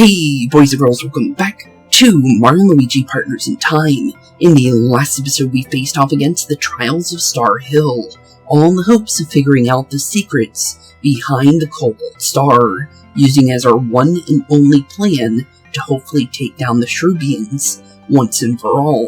Hey boys and girls, welcome back to Mario and Luigi Partners in Time. In the last episode we faced off against the Trials of Star Hill, all in the hopes of figuring out the secrets behind the Cobalt Star, using as our one and only plan to hopefully take down the Shroobians once and for all.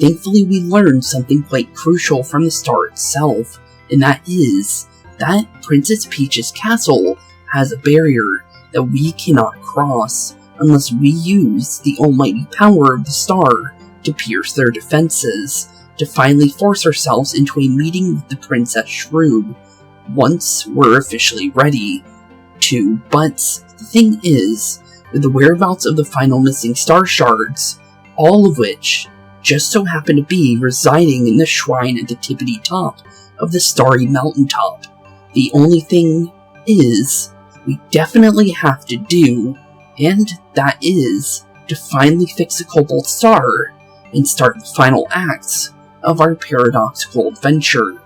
Thankfully we learned something quite crucial from the star itself, and that is that Princess Peach's castle has a barrier that we cannot cross unless we use the almighty power of the star to pierce their defenses, to finally force ourselves into a meeting with the Princess Shroob, once we're officially ready to. But the thing is, with the whereabouts of the final missing star shards, all of which just so happen to be residing in the shrine at the tippity top of the starry mountaintop, the only thing is, we definitely have to do, and that is, to finally fix the Cobalt Star and start the final acts of our paradoxical adventure.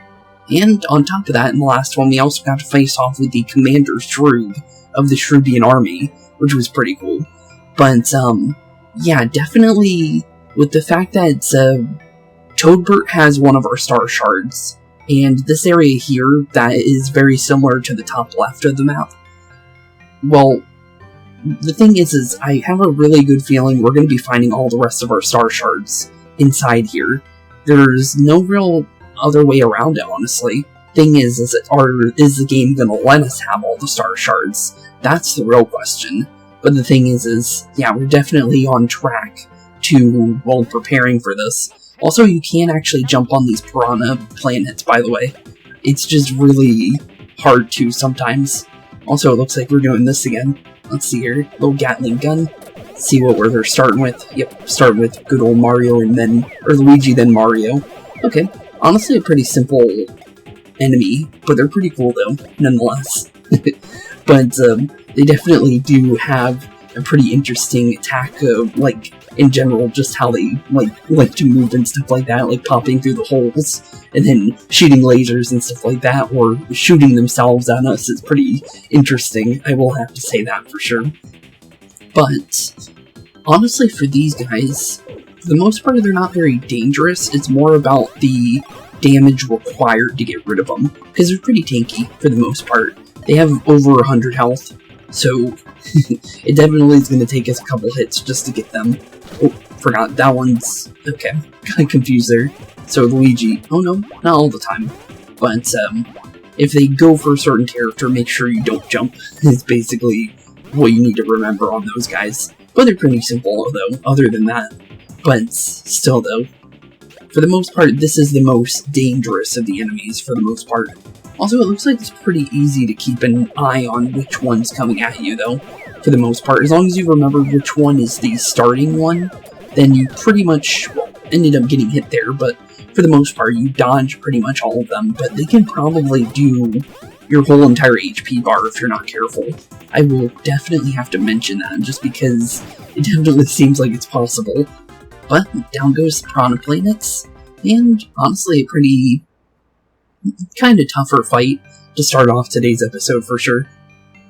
And on top of that, in the last one, we also got to face off with the Commander Shroob of the Shroobian army, which was pretty cool. But, yeah, definitely, with the fact that Toadbert has one of our star shards, and this area here that is very similar to the top left of the map, well, the thing is I have a really good feeling we're going to be finding all the rest of our star shards inside here. There's no real other way around it, honestly. Thing is the game going to let us have all the star shards? That's the real question. But the thing is, yeah, we're definitely on track to, well, preparing for this. Also, you can actually jump on these piranha planets, by the way. It's just really hard to sometimes. Also, it looks like we're doing this again. Let's see here. Little Gatling gun. See what they're starting with. Yep, start with good old Mario and then, or Luigi then Mario. Okay, honestly a pretty simple enemy, but they're pretty cool though, nonetheless. But they definitely do have a pretty interesting attack, like, in general, just how they like to move and stuff like that, like popping through the holes, and then shooting lasers and stuff like that, or shooting themselves at us. It's pretty interesting, I will have to say that for sure. But, honestly for these guys, for the most part they're not very dangerous. It's more about the damage required to get rid of them, because they're pretty tanky for the most part. They have over 100 health, so it definitely is going to take us a couple hits just to get them. Oh, forgot, that one's... okay, got confused there. So Luigi, oh no, not all the time. But, if they go for a certain character, make sure you don't jump, is basically what you need to remember on those guys. But they're pretty simple, though, other than that. But, still though, for the most part, this is the most dangerous of the enemies, for the most part. Also, it looks like it's pretty easy to keep an eye on which one's coming at you, though, for the most part. As long as you remember which one is the starting one, then you pretty much, well, ended up getting hit there, but for the most part, you dodge pretty much all of them, but they can probably do your whole entire HP bar if you're not careful. I will definitely have to mention that, just because it definitely seems like it's possible. But down goes the piranha planets, and honestly a pretty kind of tougher fight to start off today's episode for sure.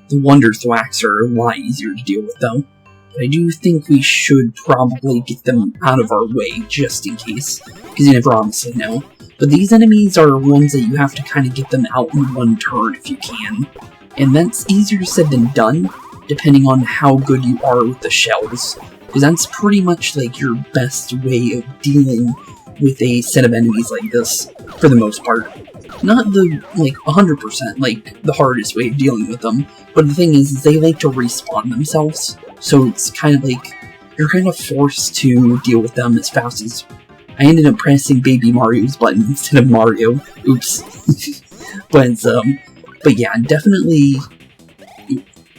The Wonder Thwacks are a lot easier to deal with though, but I do think we should probably get them out of our way just in case, because you never honestly know. But these enemies are ones that you have to kind of get them out in one turn if you can, and that's easier said than done, depending on how good you are with the shells, because that's pretty much like your best way of dealing with a set of enemies like this, for the most part. Not the, 100%, the hardest way of dealing with them, but the thing is they like to respawn themselves, so it's kind of like, you're kind of forced to deal with them as fast as... I ended up pressing Baby Mario's button instead of Mario, oops. But yeah, definitely,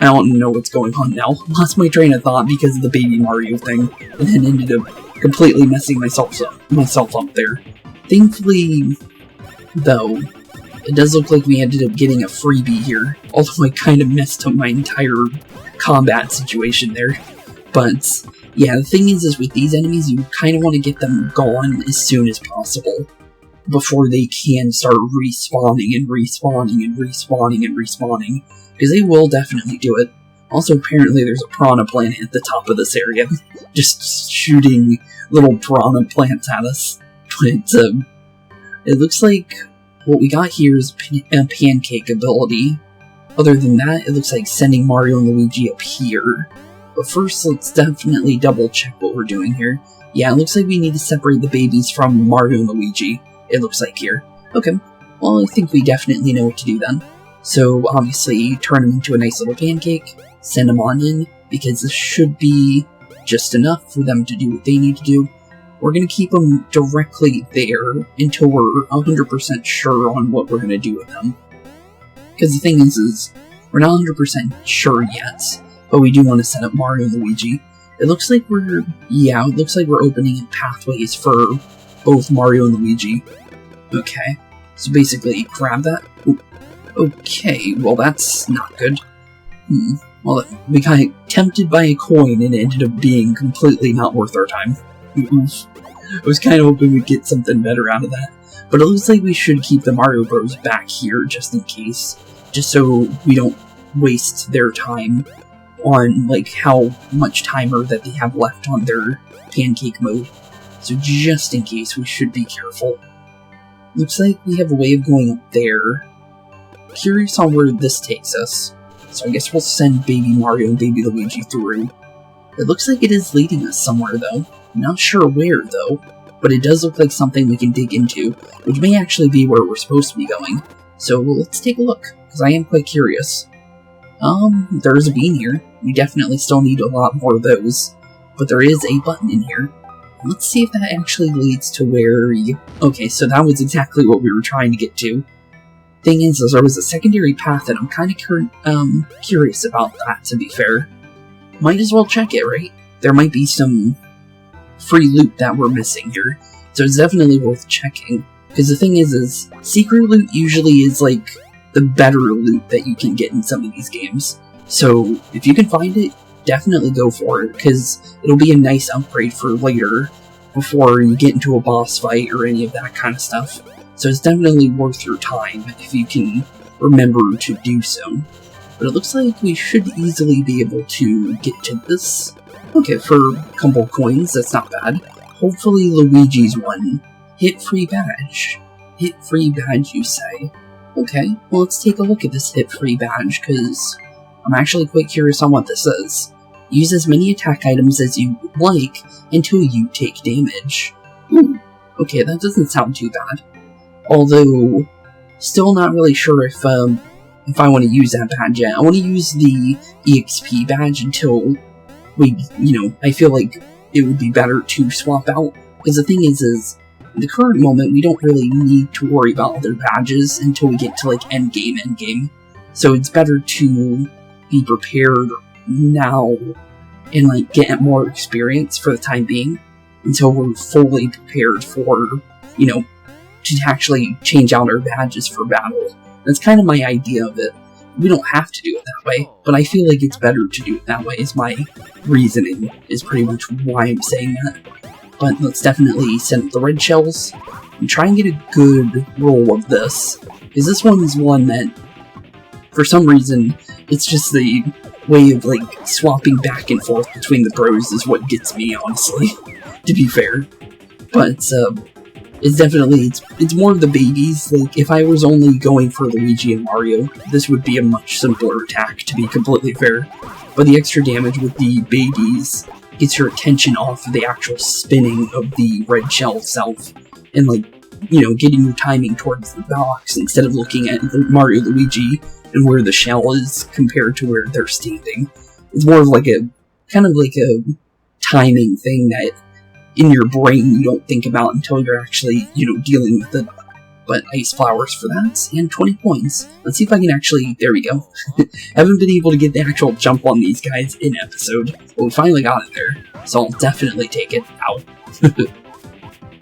I don't know what's going on now. Lost my train of thought because of the Baby Mario thing, and then ended up completely messing myself up there. Thankfully, though, it does look like we ended up getting a freebie here, although I kind of messed up my entire combat situation there. But, yeah, the thing is with these enemies, you kind of want to get them gone as soon as possible, before they can start respawning and respawning and respawning and respawning, because they will definitely do it. Also, apparently there's a piranha plant at the top of this area, just shooting little piranha plants at us. But it looks like what we got here is a pancake ability. Other than that, it looks like sending Mario and Luigi up here. But first, let's definitely double check what we're doing here. Yeah, it looks like we need to separate the babies from Mario and Luigi, it looks like here. Okay, well, I think we definitely know what to do then. So, obviously, turn them into a nice little pancake, send them on in, because this should be just enough for them to do what they need to do. We're going to keep them directly there until we're 100% sure on what we're going to do with them. Because the thing is we're not 100% sure yet, but we do want to set up Mario and Luigi. It looks like we're opening up pathways for both Mario and Luigi. Okay, so basically, grab that. Ooh. Okay, well that's not good. Well, we got tempted by a coin and it ended up being completely not worth our time. I was kind of hoping we'd get something better out of that. But it looks like we should keep the Mario Bros back here just in case. Just so we don't waste their time on, like, how much timer that they have left on their pancake mode. So just in case, we should be careful. Looks like we have a way of going up there. Curious on where this takes us. So I guess we'll send Baby Mario and Baby Luigi through. It looks like it is leading us somewhere, though. I'm not sure where, though. But it does look like something we can dig into, which may actually be where we're supposed to be going. So let's take a look, because I am quite curious. There's a bean here. We definitely still need a lot more of those. But there is a button in here. Let's see if that actually leads to where you... Okay, so that was exactly what we were trying to get to. Thing is there was a secondary path, and I'm kind of curious about that, to be fair. Might as well check it, right? There might be some free loot that we're missing here, so it's definitely worth checking. Because the thing is secret loot usually is, like, the better loot that you can get in some of these games. So, if you can find it, definitely go for it, because it'll be a nice upgrade for later, before you get into a boss fight or any of that kind of stuff. So it's definitely worth your time if you can remember to do so. But it looks like we should easily be able to get to this. Okay, for a couple coins, that's not bad. Hopefully Luigi's one. Hit free badge. Hit free badge, you say? Okay, well let's take a look at this hit free badge, because I'm actually quite curious on what this is. Use as many attack items as you like until you take damage. Ooh, okay, that doesn't sound too bad. Although, still not really sure if I want to use that badge yet. I want to use the EXP badge until I feel like it would be better to swap out. Because the thing is in the current moment, we don't really need to worry about other badges until we get to, like, endgame. So it's better to be prepared now and, like, get more experience for the time being until we're fully prepared for, to actually change out our badges for battle. That's kind of my idea of it. We don't have to do it that way, but I feel like it's better to do it that way, is my reasoning, is pretty much why I'm saying that. But let's definitely send the red shells, and try and get a good roll of this, because this one is one that, for some reason, it's just the way of, like, swapping back and forth between the bros is what gets me, honestly, to be fair. But, it's definitely, it's more of the babies. Like, if I was only going for Luigi and Mario, this would be a much simpler attack, to be completely fair. But the extra damage with the babies gets your attention off of the actual spinning of the red shell itself, and, like, getting your timing towards the box instead of looking at Mario Luigi and where the shell is compared to where they're standing. It's more of like a, kind of like a timing thing that in your brain you don't think about until you're actually, dealing with it. But ice flowers for that, and 20 coins. Let's see if I can actually, there we go. Haven't been able to get the actual jump on these guys in episode, but we finally got it there, so I'll definitely take it. Ow.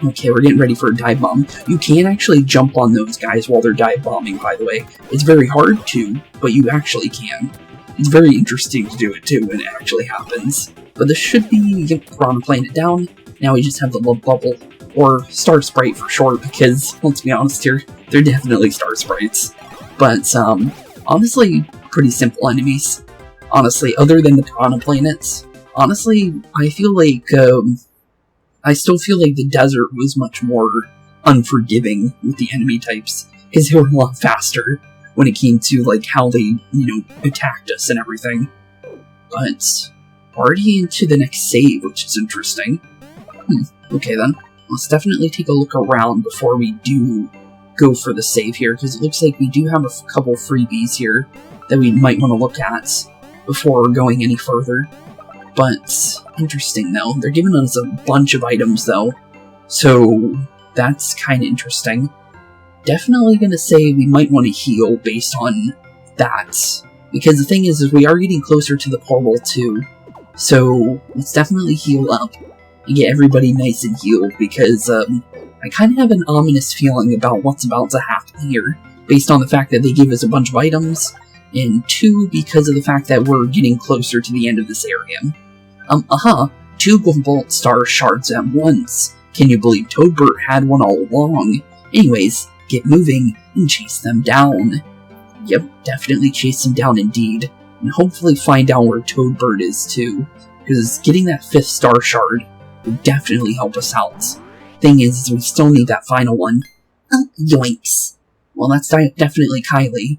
Okay, we're getting ready for a dive bomb. You can actually jump on those guys while they're dive bombing, by the way. It's very hard to, but you actually can. It's very interesting to do it too when it actually happens. But this should be Piranha playing it down. Now we just have the love bubble, or star sprite for short, because, let's be honest here, they're definitely star sprites. But, honestly, pretty simple enemies. honestly, other than the piranha planets. Honestly, I feel like, I still feel like the desert was much more unforgiving with the enemy types, because they were a lot faster when it came to, like, how they, attacked us and everything. But, already into the next save, which is interesting. Okay then, let's definitely take a look around before we do go for the save here, because it looks like we do have a couple freebies here that we might want to look at before going any further. But, interesting though, they're giving us a bunch of items though, so that's kind of interesting. Definitely gonna say we might want to heal based on that, because the thing is we are getting closer to the portal too, so let's definitely heal up and get everybody nice and healed, because I kind of have an ominous feeling about what's about to happen here, based on the fact that they give us a bunch of items, and 2, because of the fact that we're getting closer to the end of this area. 2 Cobalt star shards at once. Can you believe Toadbert had one all along? Anyways, get moving and chase them down. Yep, definitely chase them down indeed, and hopefully find out where Toadbert is too, because getting that 5th star shard would definitely help us out. Thing is, we still need that final one. Yoinks. Well, that's definitely Kylie.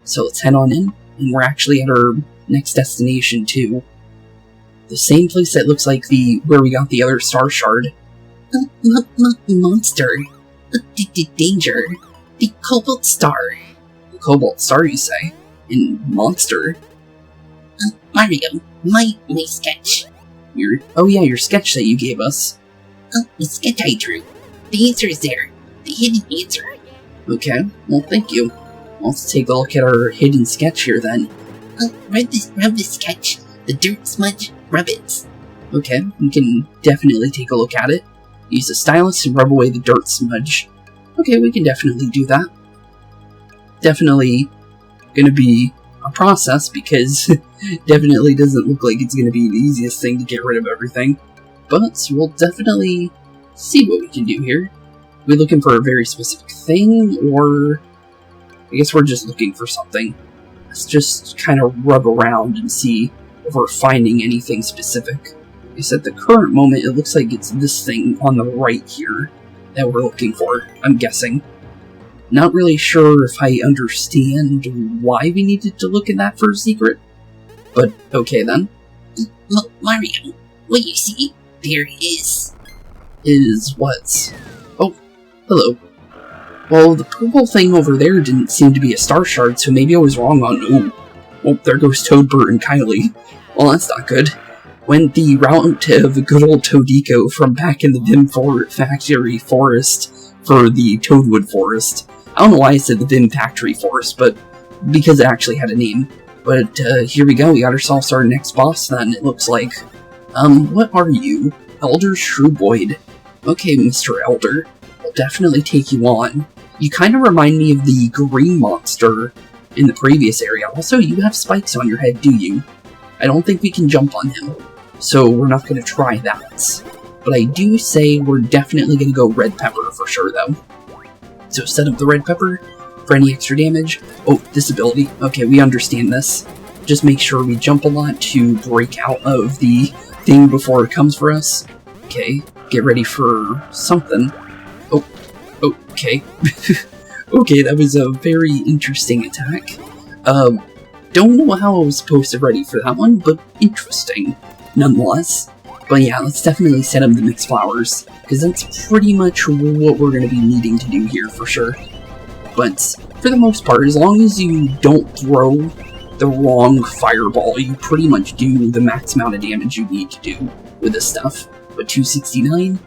So let's head on in, and we're actually at our next destination too. The same place that looks like where we got the other star shard. Monster. Danger. The Cobalt Star. The Cobalt Star, you say? And monster? Mario, my sketch. Your sketch that you gave us. The sketch I drew. The answer is there. The hidden answer. Okay, well thank you. Let's take a look at our hidden sketch here then. Rub this sketch. The dirt smudge, rub it. Okay, we can definitely take a look at it. Use a stylus and rub away the dirt smudge. Okay, we can definitely do that. Definitely gonna be a process, because definitely doesn't look like it's gonna be the easiest thing to get rid of everything. But we'll definitely see what we can do here. We're looking for a very specific thing, or I guess we're just looking for something. Let's just kind of rub around and see if we're finding anything specific. Because at the current moment, it looks like it's this thing on the right here that we're looking for, I'm guessing. Not really sure if I understand why we needed to look at that for a secret, but okay then. Mario, what you see? There it is. Is what? Oh, hello. Well, the purple thing over there didn't seem to be a star shard, so maybe I was wrong on... Oh, there goes Toadbert and Kylie. Well, that's not good. Went the route of the good old Toadico from back in the Vim Factory Forest for the Toadwood Forest. I don't know why I said the Vim Factory Forest, but because it actually had a name. But here we go, we got ourselves our next boss then, it looks like. What are you? Elder Shrooboid. Okay, Mr. Elder. I'll definitely take you on. You kind of remind me of the green monster in the previous area. Also, you have spikes on your head, do you? I don't think we can jump on him, so we're not going to try that. But I do say we're definitely going to go red pepper for sure, though. So set up the red pepper for any extra damage. Oh, this ability. Okay, we understand this. Just make sure we jump a lot to break out of the thing before it comes for us. Okay, get ready for something. Oh, okay. Okay, that was a very interesting attack. Don't know how I was supposed to ready for that one, but interesting, nonetheless. But yeah, let's definitely set up the mixed flowers, because that's pretty much what we're going to be needing to do here for sure. But for the most part, as long as you don't throw the wrong fireball, you pretty much do the max amount of damage you need to do with this stuff. But 269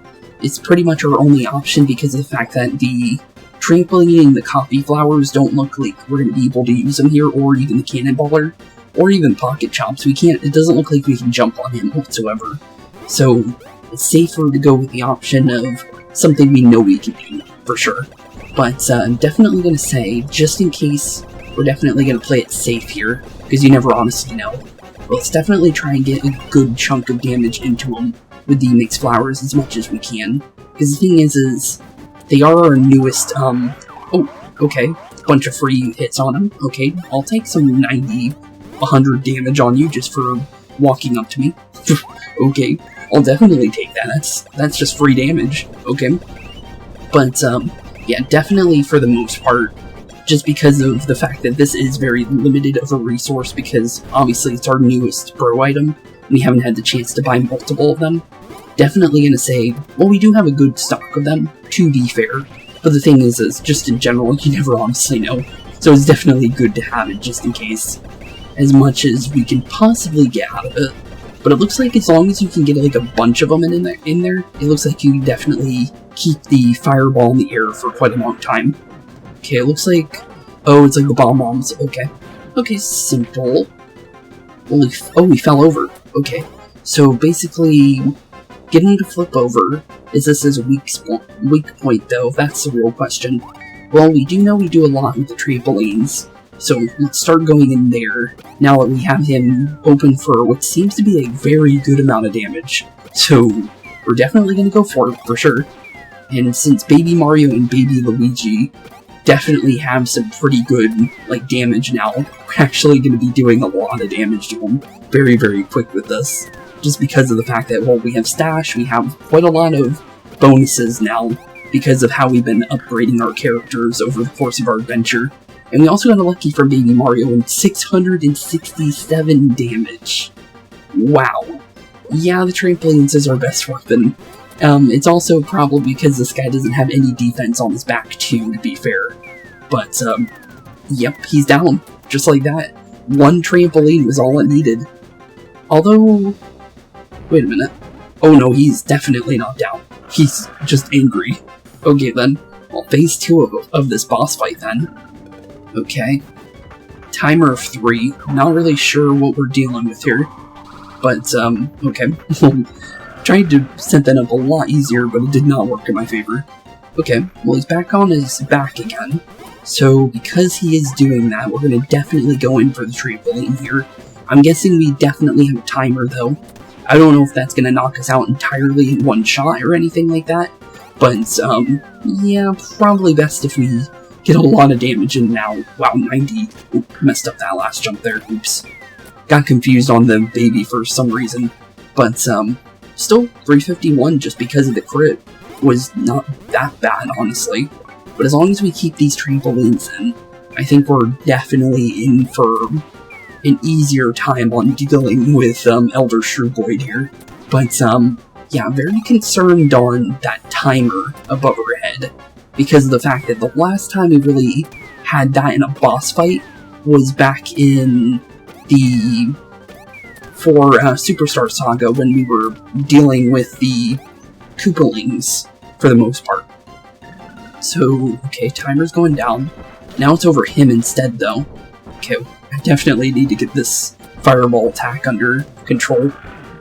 is pretty much our only option because of the fact that the trampoline and the coffee flowers don't look like we're going to be able to use them here, or even the cannonballer, or even pocket chops. It doesn't look like we can jump on him whatsoever. So it's safer to go with the option of something we know we can do, for sure. But I'm definitely going to say, just in case, we're definitely going to play it safe here, because you never honestly know. But let's definitely try and get a good chunk of damage into him with the mixed flowers as much as we can. Because the thing is they are our newest, oh, okay, bunch of free hits on them. Okay, I'll take some 90 100 damage on you just for walking up to me. Okay, I'll definitely take that. That's just free damage. Okay. But, yeah, definitely for the most part, just because of the fact that this is very limited of a resource, because obviously it's our newest bro item, and we haven't had the chance to buy multiple of them. Definitely gonna say, well, we do have a good stock of them, to be fair, but the thing is just in general, you never honestly know, so it's definitely good to have it just in case, as much as we can possibly get out of it. But it looks like as long as you can get like a bunch of them in there, it looks like you definitely keep the fireball in the air for quite a long time. Okay, it looks like, oh, it's like the bomb bombs. Okay, okay, simple. Holy, oh, we fell over. Okay, so basically, getting to flip over, is this as a weak point though? That's the real question. Well, we do know we do a lot with the trampolines, so let's start going in there, now that we have him open for what seems to be a very good amount of damage. So, we're definitely going to go for it, for sure. And since Baby Mario and Baby Luigi definitely have some pretty good, like, damage now, we're actually going to be doing a lot of damage to them very, very quick with this. Just because of the fact that, well, we have Stash, we have quite a lot of bonuses now, because of how we've been upgrading our characters over the course of our adventure. And we also got a lucky from Baby Mario and 667 damage. Wow. Yeah, the trampolines is our best weapon. It's also probably because this guy doesn't have any defense on his back too, to be fair. But, yep, he's down. Just like that. One trampoline was all it needed. Although, wait a minute. Oh no, he's definitely not down. He's just angry. Okay then. Well, phase 2 of this boss fight then. Okay. Timer of 3. Not really sure what we're dealing with here. But, okay. Tried to set that up a lot easier, but it did not work in my favor. Okay, well he's back on his back again. So, because he is doing that, we're going to definitely go in for the trampoline here. I'm guessing we definitely have a timer, though. I don't know if that's going to knock us out entirely in one shot or anything like that. But, yeah, probably best if we get a lot of damage in now. Wow, 90. Oop, messed up that last jump there. Oops. Got confused on the baby for some reason. But, still, 351 just because of the crit was not that bad, honestly. But as long as we keep these trampolines in, I think we're definitely in for an easier time on dealing with Elder Shroobs here. But, yeah, very concerned on that timer above our head, because of the fact that the last time we really had that in a boss fight was back in the Superstar Saga, when we were dealing with the Koopalings for the most part. So, okay, timer's going down. Now it's over him instead, though. Okay, I definitely need to get this fireball attack under control.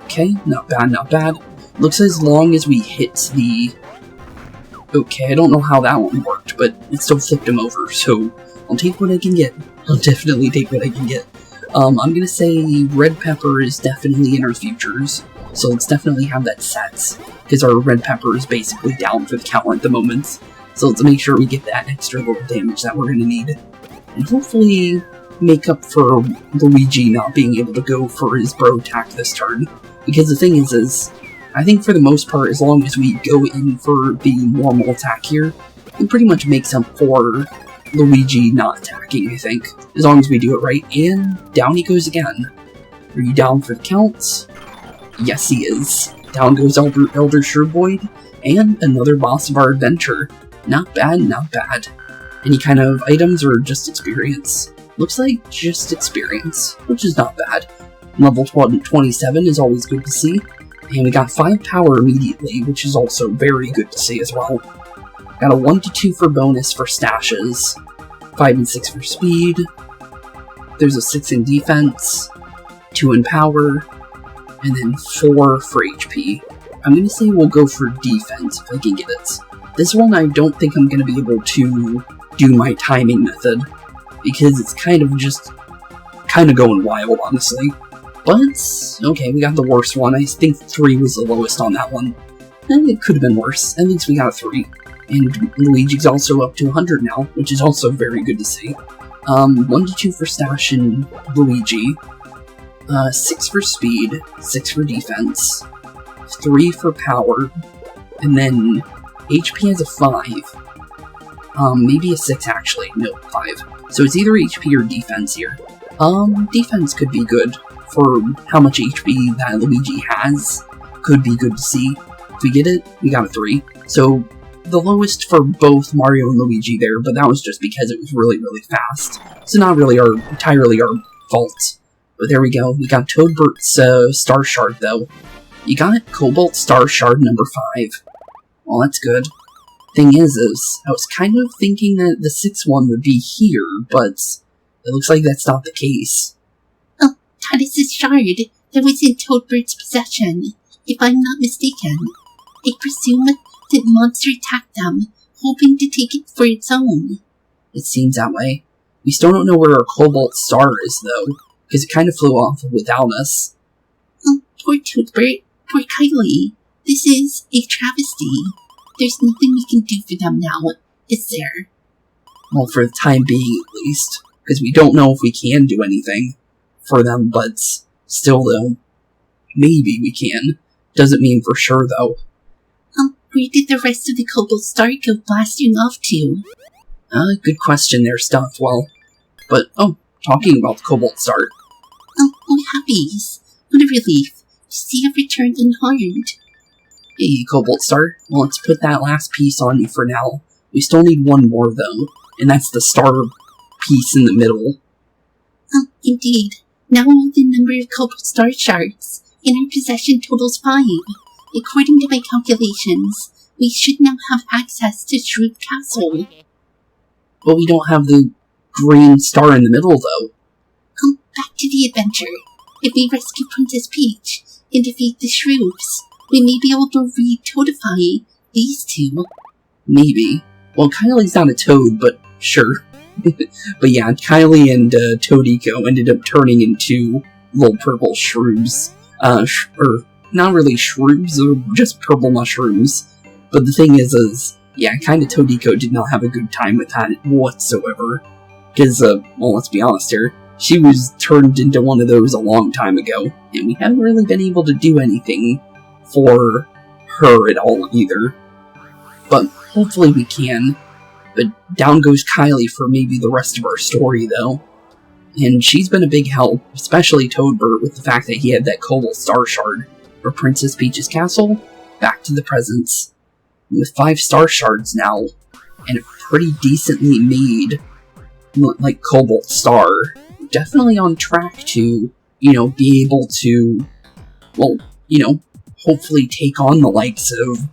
Okay, not bad, not bad. Looks as long as we hit the... Okay, I don't know how that one worked, but it still flipped him over, so I'll take what I can get. I'll definitely take what I can get. I'm gonna say red pepper is definitely in our futures, so let's definitely have that set, because our red pepper is basically down for the count at the moment. So let's make sure we get that extra little damage that we're gonna need, and hopefully make up for Luigi not being able to go for his bro attack this turn. Because the thing is I think for the most part, as long as we go in for the normal attack here, it pretty much makes up for Luigi not attacking, I think. As long as we do it right. And down he goes again. Are you down for the counts? Yes, he is. Down goes Elder Shroobs, and another boss of our adventure. Not bad, not bad. Any kind of items or just experience? Looks like just experience, which is not bad. Level 27 is always good to see. And we got 5 power immediately, which is also very good to see as well. Got a 1 to 2 for bonus for stashes, 5 and 6 for speed, there's a 6 in defense, 2 in power, and then 4 for HP. I'm going to say we'll go for defense if I can get it. This one I don't think I'm going to be able to do my timing method, because it's kind of going wild, honestly. But, okay, we got the worst one. I think 3 was the lowest on that one. And it could have been worse. At least we got a 3. And Luigi's also up to 100 now, which is also very good to see. 1 to 2 for Stash and Luigi, 6 for speed, 6 for defense, 3 for power, and then HP has a 5. Maybe a 6 actually, no, 5. So it's either HP or defense here. Defense could be good for how much HP that Luigi has. Could be good to see. If we get it, we got a 3. So the lowest for both Mario and Luigi there, but that was just because it was really, really fast. So not really entirely our fault. But there we go. We got Toadbert's Star Shard, though. You got Cobalt Star Shard number 5. Well, that's good. Thing is, I was kind of thinking that the 6th one would be here, but it looks like that's not the case. Oh, that is a shard that was in Toadbert's possession, if I'm not mistaken. I presume that the monster attacked them, hoping to take it for its own. It seems that way. We still don't know where our Cobalt Star is, though, because it kind of flew off without us. Oh, poor Toadbert, poor Kylie. This is a travesty. There's nothing we can do for them now, is there? Well, for the time being, at least. Because we don't know if we can do anything for them, but still, though, maybe we can. Doesn't mean for sure, though. Where did the rest of the Cobalt Star go blasting off to? Good question there, Stuff. Well, but, talking about the Cobalt Star. Oh, happies. What a relief to see it return unharmed. Hey, Cobalt Star. Well, let's put that last piece on you for now. We still need one more, though, and that's the star piece in the middle. Indeed. Now the number of Cobalt Star Shards in our possession totals 5. According to my calculations, we should now have access to Shroobs Castle. But we don't have the green star in the middle, though. Back to the adventure. If we rescue Princess Peach and defeat the Shroobs, we may be able to re-toadify these two. Maybe. Well, Kylie's not a toad, but sure. But yeah, Kylie and Toadico ended up turning into little purple Shroobs. Or not really Shroobs, just purple mushrooms. But the thing is, yeah, kinda Toadico did not have a good time with that whatsoever. Because, well, let's be honest here, she was turned into one of those a long time ago, and we haven't really been able to do anything for her at all either. But hopefully we can. But down goes Kylie for maybe the rest of our story, though. And she's been a big help, especially Toadbert, with the fact that he had that Cobalt Star Shard. For Princess Peach's castle, back to the presents. With 5 Star Shards now, and a pretty decently made, like, Cobalt Star. Definitely on track to, be able to, well, hopefully take on the likes of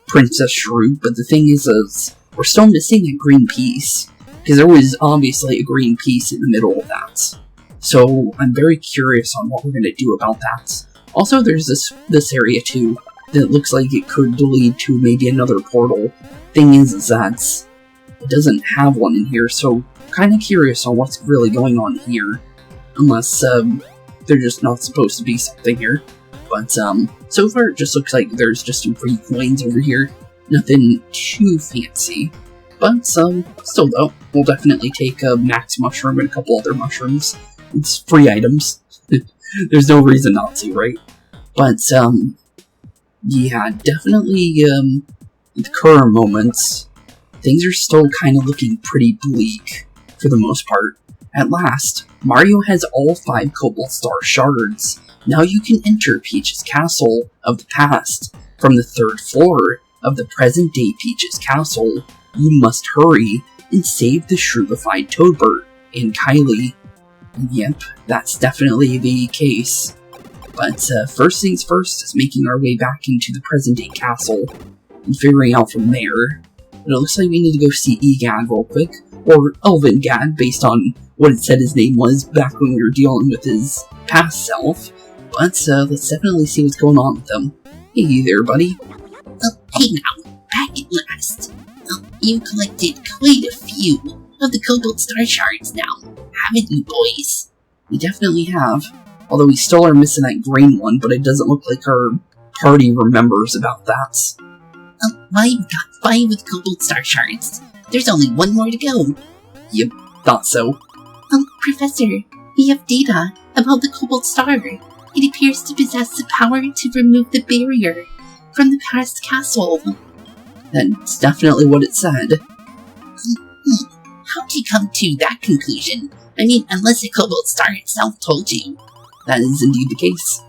Princess Shroop, but the thing is we're still missing that green piece, because there was obviously a green piece in the middle of that. So I'm very curious on what we're going to do about that. Also, there's this area too, that looks like it could lead to maybe another portal. Thing is that it doesn't have one in here, so kind of curious on what's really going on here. Unless, they're just not supposed to be something here. But, so far it just looks like there's just some free coins over here. Nothing too fancy. But, still though, we'll definitely take a max mushroom and a couple other mushrooms. It's free items. There's no reason not to, right? But, yeah, definitely, at the current moments, things are still kind of looking pretty bleak, for the most part. At last, Mario has all 5 Cobalt Star Shards. Now you can enter Peach's castle of the past. From the 3rd floor of the present-day Peach's castle, you must hurry and save the Shroobified Toadbert and Kylie. Yep, that's definitely the case. But first things first is making our way back into the present-day castle and figuring out from there. But it looks like we need to go see Egad real quick, or Elven Gad, based on what it said his name was back when we were dealing with his past self. But let's definitely see what's going on with him. Hey there, buddy. Hey now, back at last. You collected quite a few of the Cobalt Star Shards now, haven't you, boys? We definitely have. Although we still are missing that green one, but it doesn't look like our party remembers about that. I've got 5 with Cobalt Star Shards. There's only 1 more to go. Yep, thought so. Professor, we have data about the Cobalt Star. It appears to possess the power to remove the barrier from the past castle. That's definitely what it said. How'd you come to that conclusion? I mean, unless the Cobalt Star itself told you. That is indeed the case.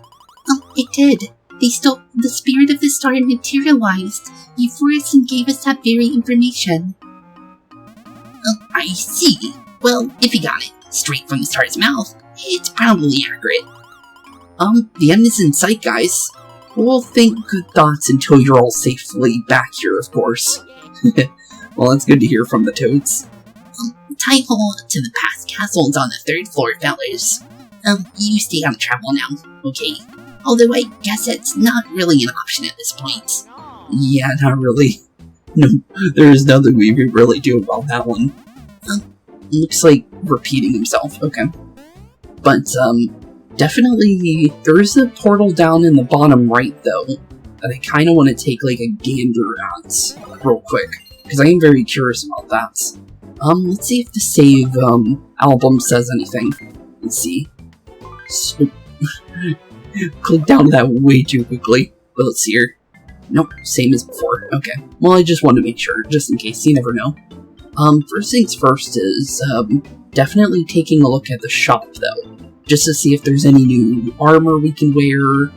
It did. The spirit of the star materialized before us and gave us that very information. I see. Well, if you got it straight from the star's mouth, it's probably accurate. The end is in sight, guys. We'll think good thoughts until you're all safely back here, of course. Well, it's good to hear from the Toads. Tie hold to the past castles on the 3rd floor, fellas. You stay on travel now, okay? Although I guess it's not really an option at this point. Yeah, not really. No, there is nothing we can really do about that one. Looks like repeating himself, okay. But, definitely, there is a portal down in the bottom right, though, that I kind of want to take, like, a gander at real quick, because I am very curious about that. Let's see if the save, album says anything. Let's see. So, click down that way too quickly. But let's see here. Nope, same as before. Okay. Well, I just want to make sure, just in case. You never know. First things first is, definitely taking a look at the shop, though. Just to see if there's any new armor we can wear,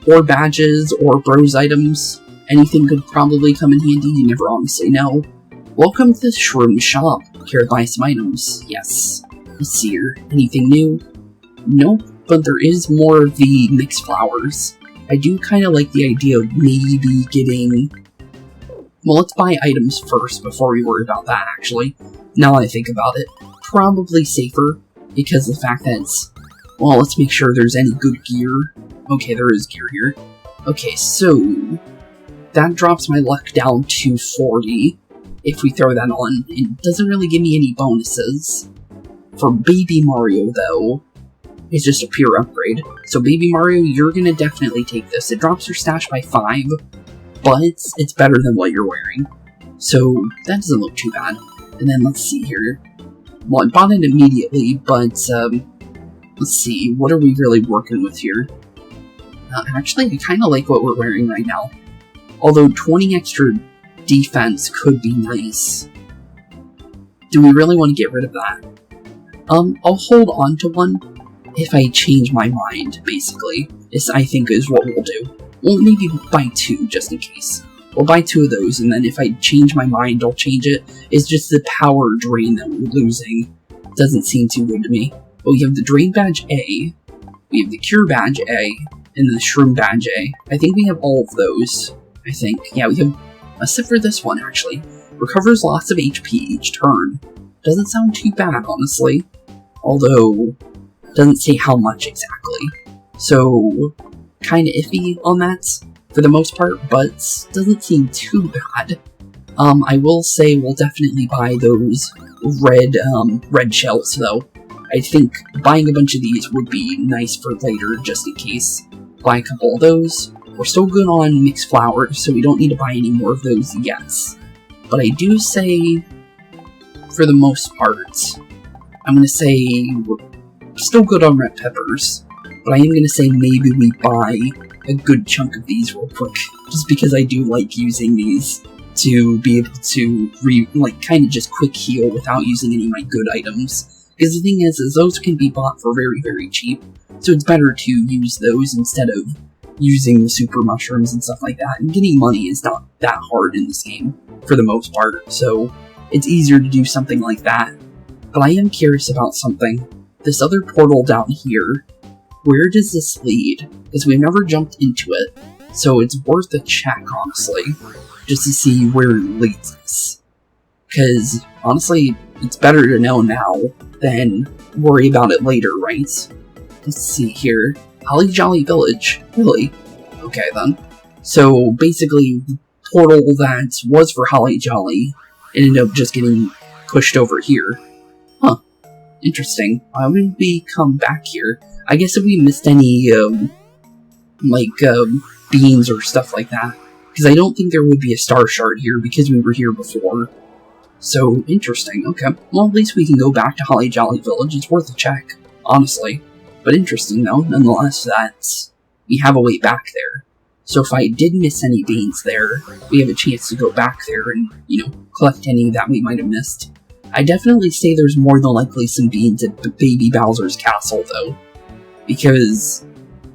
or badges, or bros items. Anything could probably come in handy, you never honestly know. Welcome to the Shroom shop. Care to buy some items? Yes. Let's see here. Anything new? Nope, but there is more of the mixed flowers. I do kind of like the idea of maybe getting... Well, let's buy items first before we worry about that, actually. Now that I think about it. Probably safer, because of the fact that it's... Well, let's make sure there's any good gear. Okay, there is gear here. Okay, so... That drops my luck down to 40. If we throw that on, it doesn't really give me any bonuses. For Baby Mario, though, it's just a pure upgrade. So Baby Mario, you're gonna definitely take this. It drops your stash by 5, but it's better than what you're wearing. So that doesn't look too bad. And then let's see here. Well, I bought it immediately, but let's see, what are we really working with here? Actually, I kind of like what we're wearing right now. Although 20 extra defense could be nice. Do we really want to get rid of that? I'll hold on to one if I change my mind, basically. This, I think, is what we'll do. We'll maybe buy 2, just in case. We'll buy 2 of those, and then if I change my mind, I'll change it. It's just the power drain that we're losing. Doesn't seem too good to me. But we have the Drain Badge A, we have the Cure Badge A, and the Shroom Badge A. I think we have all of those. I think. Yeah, we have... Except for this one, actually. Recovers lots of HP each turn. Doesn't sound too bad, honestly. Although, doesn't say how much exactly. So, kinda iffy on that, for the most part, but doesn't seem too bad. I will say we'll definitely buy those red shells, though. I think buying a bunch of these would be nice for later, just in case. Buy a couple of those. We're still good on mixed flowers, so we don't need to buy any more of those yet. But I do say, for the most part, I'm going to say we're still good on red peppers, but I am going to say maybe we buy a good chunk of these real quick, just because I do like using these to be able to, kind of just quick heal without using any of my good items. Because the thing is those can be bought for very, very cheap, so it's better to use those instead of using the super mushrooms and stuff like that, and getting money is not that hard in this game, for the most part, so it's easier to do something like that. But I am curious about something. This other portal down here, where does this lead? Because we've never jumped into it, so it's worth a check, honestly, just to see where it leads us. Because, honestly, it's better to know now than worry about it later, right? Let's see here. Holly Jolly Village. Really? Okay, then. So, basically, the portal that was for Holly Jolly ended up just getting pushed over here. Huh. Interesting. Why would we come back here? I guess if we missed any, beans or stuff like that. Because I don't think there would be a star shard here, because we were here before. So, interesting, okay. Well, at least we can go back to Holly Jolly Village. It's worth a check, honestly. But interesting, though, nonetheless, that we have a way back there. So if I did miss any beans there, we have a chance to go back there and, collect any that we might have missed. I definitely say there's more than likely some beans at Baby Bowser's castle, though. Because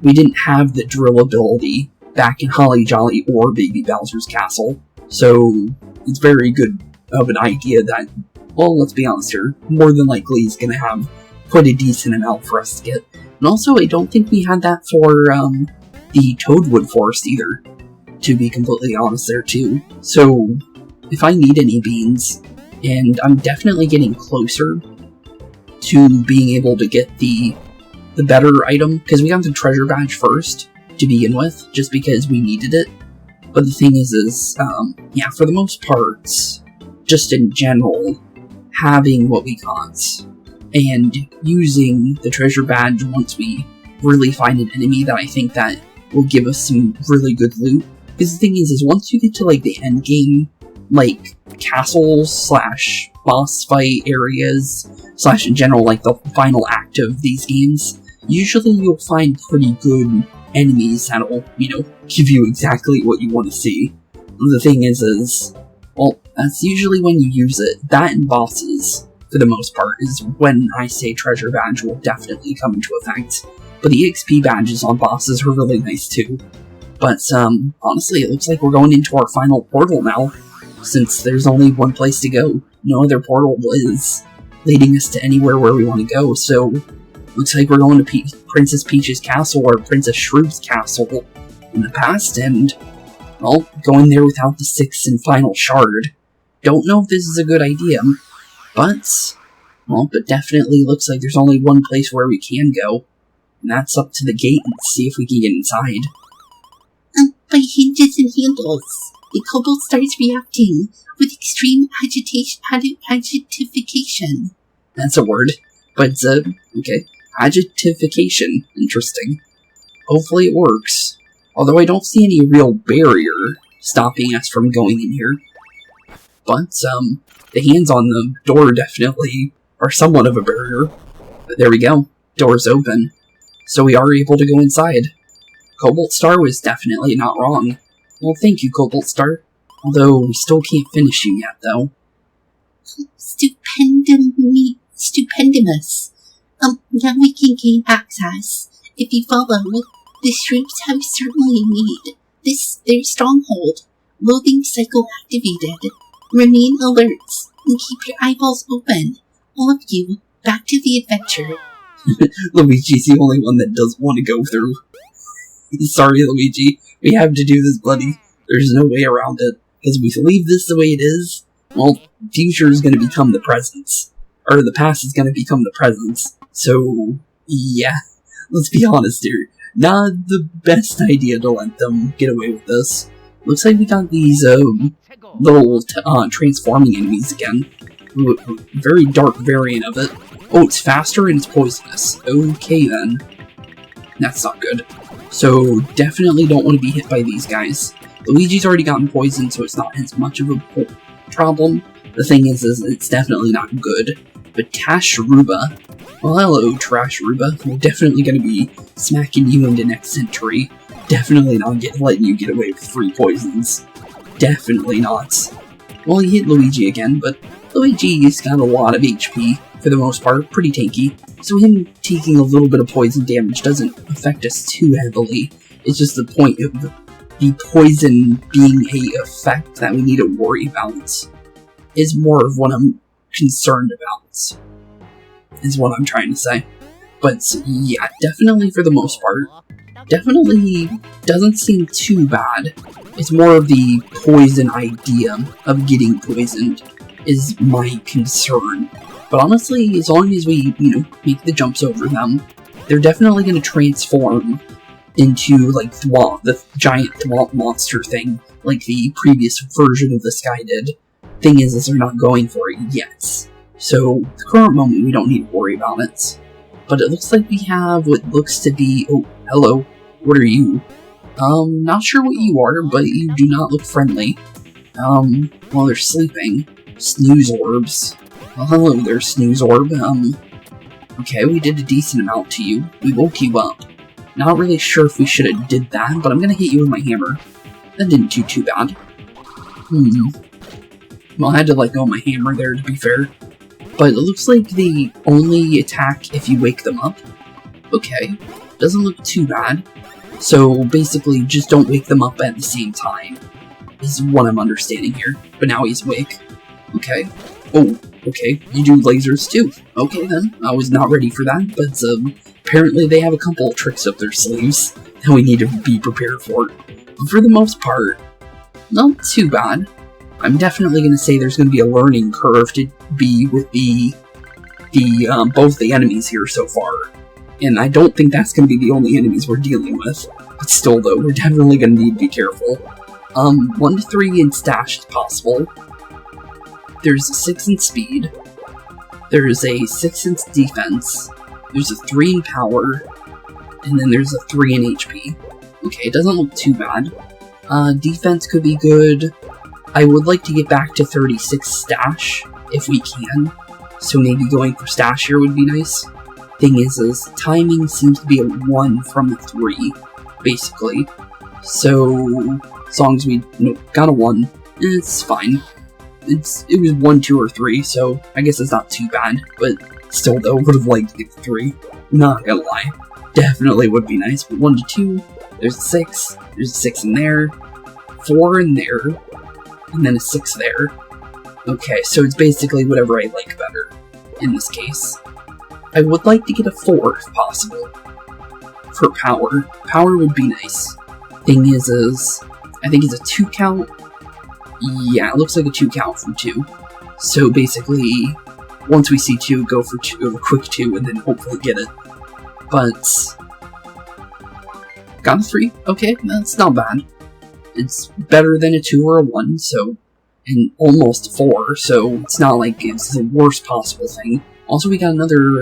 we didn't have the drill ability back in Holly Jolly or Baby Bowser's castle. So it's very good of an idea that, well, let's be honest here, more than likely is going to have quite a decent amount for us to get. And also, I don't think we had that for the Toadwood Forest either, to be completely honest there too. So, if I need any beans, and I'm definitely getting closer to being able to get the better item, because we got the treasure badge first to begin with, just because we needed it. But the thing is, yeah, for the most part, just in general, having what we got, and using the treasure badge once we really find an enemy that I think that will give us some really good loot. Because the thing is once you get to, like, the end game, like, castles / boss fight areas / in general, like, the final act of these games, usually you'll find pretty good enemies that'll, give you exactly what you want to see. The thing is, well, that's usually when you use it. That and bosses, for the most part, is when I say treasure badge will definitely come into effect. But the XP badges on bosses are really nice too. But, honestly, it looks like we're going into our final portal now, since there's only one place to go. No other portal is leading us to anywhere where we want to go, so looks like we're going to Princess Peach's castle, or Princess Shroobs' castle in the past, and, well, going there without the 6th and final shard. Don't know if this is a good idea, but, well, but definitely looks like there's only one place where we can go, and that's up to the gate and see if we can get inside. By hinges and handles, the Cobalt starts reacting with extreme adjectivication. That's a word, but, okay. Adjectivification. Interesting. Hopefully it works. Although I don't see any real barrier stopping us from going in here. But, the hands on the door definitely are somewhat of a barrier. But there we go. Door's open. So we are able to go inside. Cobalt Star was definitely not wrong. Well, thank you, Cobalt Star. Although, we still can't finish you yet, though. Stupendous. Now we can gain access. If you follow, the Shroobs have certainly made this their stronghold. Loathing cycle activated. Remain alert and keep your eyeballs open. All of you, back to the adventure. Luigi's the only one that doesn't want to go through. Sorry, Luigi. We have to do this, buddy. There's no way around it. Because if we leave this the way it is, well, future is going to become the present. Or the past is going to become the present. So, yeah. Let's be honest here. Not the best idea to let them get away with this. Looks like we got these, little, transforming enemies again. Ooh, a very dark variant of it. Oh, it's faster and it's poisonous. Okay, then. That's not good. So, definitely don't want to be hit by these guys. Luigi's already gotten poisoned, so it's not as much of a problem. The thing is it's definitely not good. But Tashruba, well, hello, Trashruba. We're definitely going to be smacking you into next century. Definitely not letting you get away with 3 poisons. Definitely not. Well, he hit Luigi again, but Luigi's got a lot of HP, for the most part, pretty tanky. So him taking a little bit of poison damage doesn't affect us too heavily. It's just the point of the poison being a effect that we need to worry about is more of what I'm concerned about, is what I'm trying to say. But yeah, definitely for the most part, definitely doesn't seem too bad. It's more of the poison idea of getting poisoned is my concern. But honestly, as long as we, make the jumps over them, they're definitely going to transform into, like, Thwomp, the giant Thwomp monster thing, like the previous version of this guy did. Thing is they're not going for it yet. So, at the current moment, we don't need to worry about it. But it looks like we have what looks to be... Oh, hello. What are you? Not sure what you are, but you do not look friendly. Well, they're sleeping. Snooze orbs. Well, hello there, Snooze orb. Okay, we did a decent amount to you. We woke you up. Not really sure if we should have did that, but I'm gonna hit you with my hammer. That didn't do too bad. Well, I had to let go of my hammer there, to be fair. But it looks like they only attack if you wake them up. Okay, doesn't look too bad. So, basically, just don't wake them up at the same time, is what I'm understanding here. But now he's awake. Okay. Oh, okay, you do lasers too. Okay then, I was not ready for that, but apparently they have a couple of tricks up their sleeves that we need to be prepared for. But for the most part, not too bad. I'm definitely going to say there's going to be a learning curve to be with both the enemies here so far. And I don't think that's going to be the only enemies we're dealing with. But still though, we're definitely going to need to be careful. 1 to 3 in stash is possible. There's a 6 in speed. There's a 6 in defense. There's a 3 in power. And then there's a 3 in HP. Okay, it doesn't look too bad. Defense could be good. I would like to get back to 36 stash, if we can. So maybe going for stash here would be nice. Thing is timing seems to be a 1 from a 3, basically. So, as long as we got a 1, it's fine. It was 1, 2, or 3, so I guess it's not too bad. But still, though, would have liked to get 3. Not gonna lie. Definitely would be nice, but 1 to 2, there's a 6, there's a 6 in there, 4 in there, and then a 6 there. Okay, so it's basically whatever I like better, in this case. I would like to get a 4, if possible, for power. Power would be nice. Thing is, I think it's a 2 count. Yeah, it looks like a 2 count from 2. So basically, once we see 2, go for 2, a quick 2, and then hopefully get it. But got a 3. Okay, that's not bad. It's better than a 2 or a 1, so, and almost a 4, so it's not like it's the worst possible thing. Also, we got another,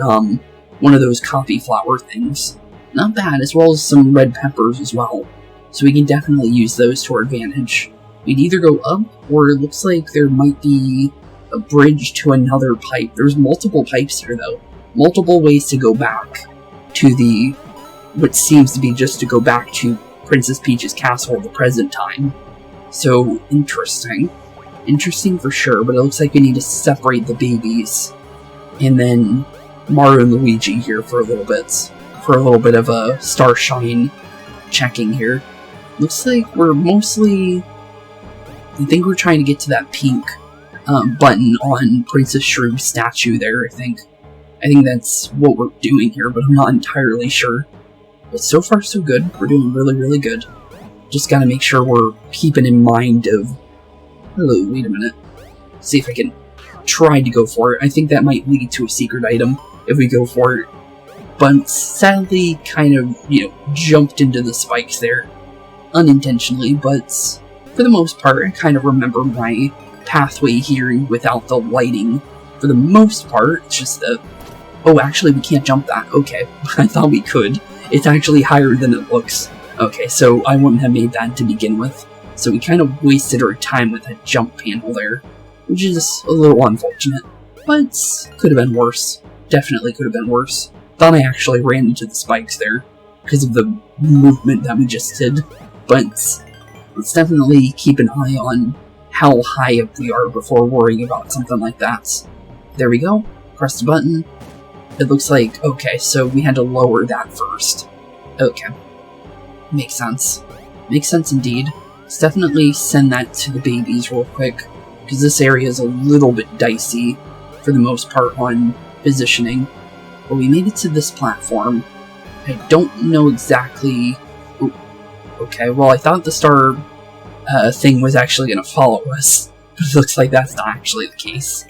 one of those coffee flower things. Not bad, as well as some red peppers as well. So we can definitely use those to our advantage. We'd either go up, or it looks like there might be a bridge to another pipe. There's multiple pipes here, though. Multiple ways to go back to the, what seems to be just to go back to Princess Peach's castle at the present time. So, interesting. Interesting for sure, but it looks like we need to separate the babies. And then Mario and Luigi here for a little bit. For a little bit of a Starshine checking here. Looks like we're mostly, I think we're trying to get to that pink button on Princess Shroobs' statue there, I think. I think that's what we're doing here, but I'm not entirely sure. But so far so good. We're doing really, really good. Just gotta make sure we're keeping in mind of... Hello, wait a minute. See if I can try to go for it. I think that might lead to a secret item if we go for it. But sadly, kind of, jumped into the spikes there. Unintentionally, but for the most part, I kind of remember my pathway here without the lighting. For the most part, it's just that... Oh, actually, we can't jump that. Okay, I thought we could. It's actually higher than it looks. Okay, so I wouldn't have made that to begin with. So we kind of wasted our time with that jump panel there, which is a little unfortunate. But could have been worse. Definitely could have been worse. Thought I actually ran into the spikes there because of the movement that we just did. But let's definitely keep an eye on how high up we are before worrying about something like that. There we go. Press the button. It looks like, okay, so we had to lower that first. Okay. Makes sense. Makes sense indeed. Let's definitely send that to the babies real quick, because this area is a little bit dicey, for the most part, on positioning. But we made it to this platform. I don't know exactly... Ooh. Okay, well, I thought the star thing was actually going to follow us, but it looks like that's not actually the case.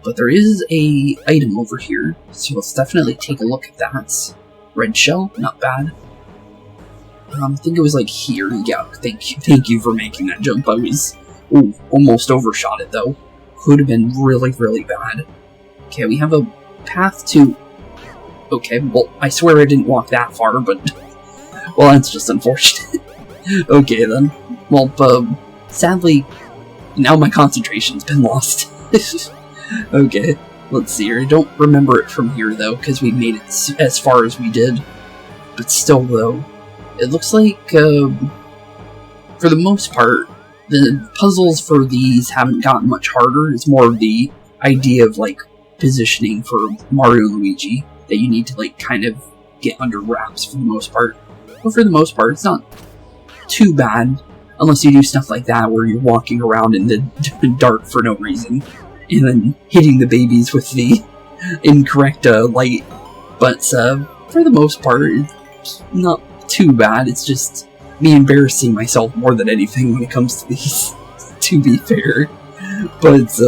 But there is a item over here, so let's definitely take a look at that. Red shell, not bad. I think it was like here. Yeah, thank you for making that jump. I was almost overshot it though. Could have been really, really bad. Okay, we have a path to... Okay, well, I swear I didn't walk that far, but... Well, that's just unfortunate. Okay then. Well, sadly, now my concentration's been lost. Okay, let's see here. I don't remember it from here, though, because we made it as far as we did. But still, though, it looks like, for the most part, the puzzles for these haven't gotten much harder. It's more of the idea of, like, positioning for Mario and Luigi that you need to, like, kind of get under wraps for the most part. But for the most part, it's not too bad, unless you do stuff like that where you're walking around in the dark for no reason, and then hitting the babies with the incorrect light. But for the most part, it's not too bad. It's just me embarrassing myself more than anything when it comes to these, to be fair. But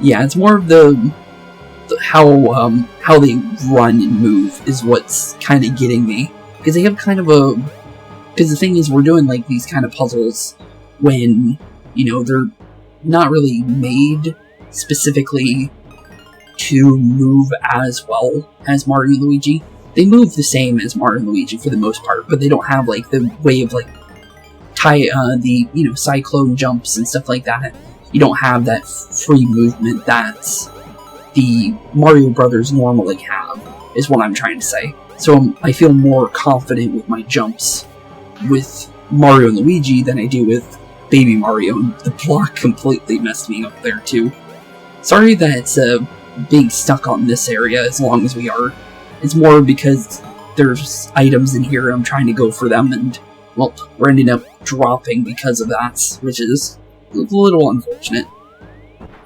yeah, it's more of the how they run and move is what's kind of getting me, because they have kind of a. Because the thing is, we're doing like these kind of puzzles when, you know, they're not really made specifically to move as well as Mario and Luigi. They move the same as Mario and Luigi for the most part, but they don't have like the way of like the, you know, cyclone jumps and stuff like that. You don't have that free movement that the Mario Brothers normally have, is what I'm trying to say. So I feel more confident with my jumps with Mario and Luigi than I do with Baby Mario, and the block completely messed me up there too. Sorry that it's being stuck on this area as long as we are. It's more because there's items in here, I'm trying to go for them, and, well, we're ending up dropping because of that, which is a little unfortunate.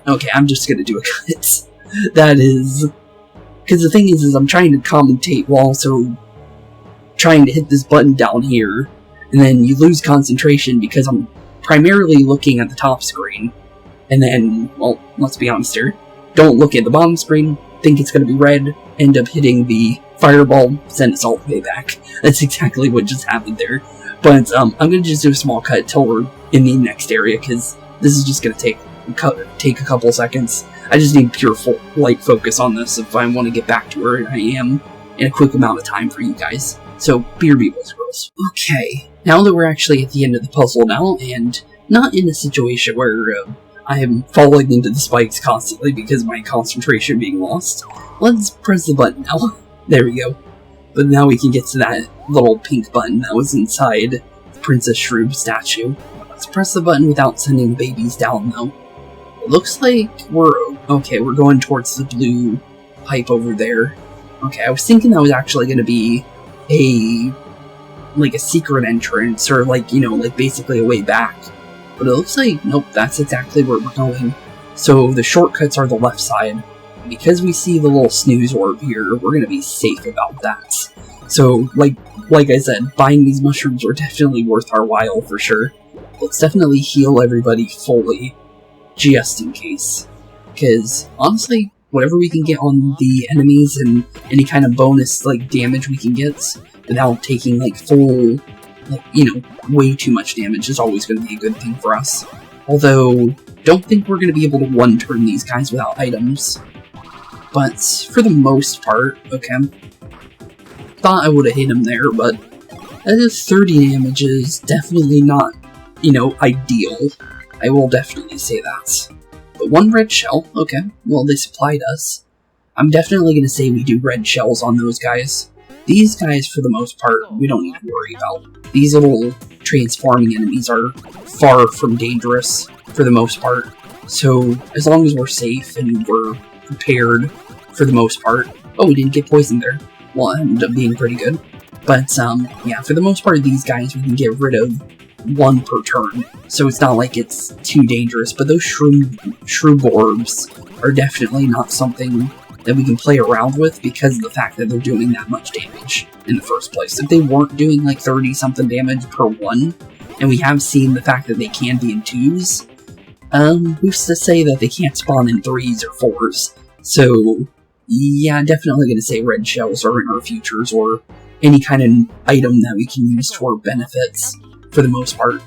Okay, I'm just gonna do a cut. That is... Because the thing is I'm trying to commentate while also trying to hit this button down here, and then you lose concentration because I'm primarily looking at the top screen, and then, well, let's be honest here, don't look at the bottom screen, think it's going to be red, end up hitting the fireball, send us all the way back. That's exactly what just happened there. But I'm going to just do a small cut till we're in the next area, because this is just going to take a couple seconds. I just need pure light focus on this if I want to get back to where I am in a quick amount of time for you guys. So, BRB, boys and girls. Okay, now that we're actually at the end of the puzzle now, and not in a situation where I am falling into the spikes constantly because of my concentration being lost, let's press the button now. There we go. But now we can get to that little pink button that was inside the Princess Shroobs statue. Let's press the button without sending the babies down, though. It looks like we're going towards the blue pipe over there. Okay, I was thinking that was actually going to be a secret entrance, or like, you know, like basically a way back. But it looks like, nope, that's exactly where we're going. So the shortcuts are the left side. Because we see the little snooze orb here, we're going to be safe about that. So, like I said, buying these mushrooms are definitely worth our while for sure. Let's definitely heal everybody fully, just in case. Because, honestly, whatever we can get on the enemies and any kind of bonus, like, damage we can get without taking, like, full, like, you know, way too much damage is always going to be a good thing for us. Although, don't think we're going to be able to one-turn these guys without items. But, for the most part, okay, thought I would have hit him there, but that is 30 damage is definitely not, you know, ideal. I will definitely say that. But one red shell, okay, well, they supplied us. I'm definitely going to say we do red shells on those guys. These guys, for the most part, we don't need to worry about. These little transforming enemies are far from dangerous, for the most part. So, as long as we're safe and we're prepared, for the most part. Oh, we didn't get poisoned there. Well, it ended up being pretty good. But, yeah, for the most part, these guys we can get rid of one per turn, so it's not like it's too dangerous. But those Shroob orbs are definitely not something that we can play around with because of the fact that they're doing that much damage in the first place. If they weren't doing like 30-something damage per one, and we have seen the fact that they can be in 2s, who's to say that they can't spawn in 3s or 4s? So, yeah, I'm definitely going to say red shells are in our futures, or any kind of item that we can use to our benefits, for the most part.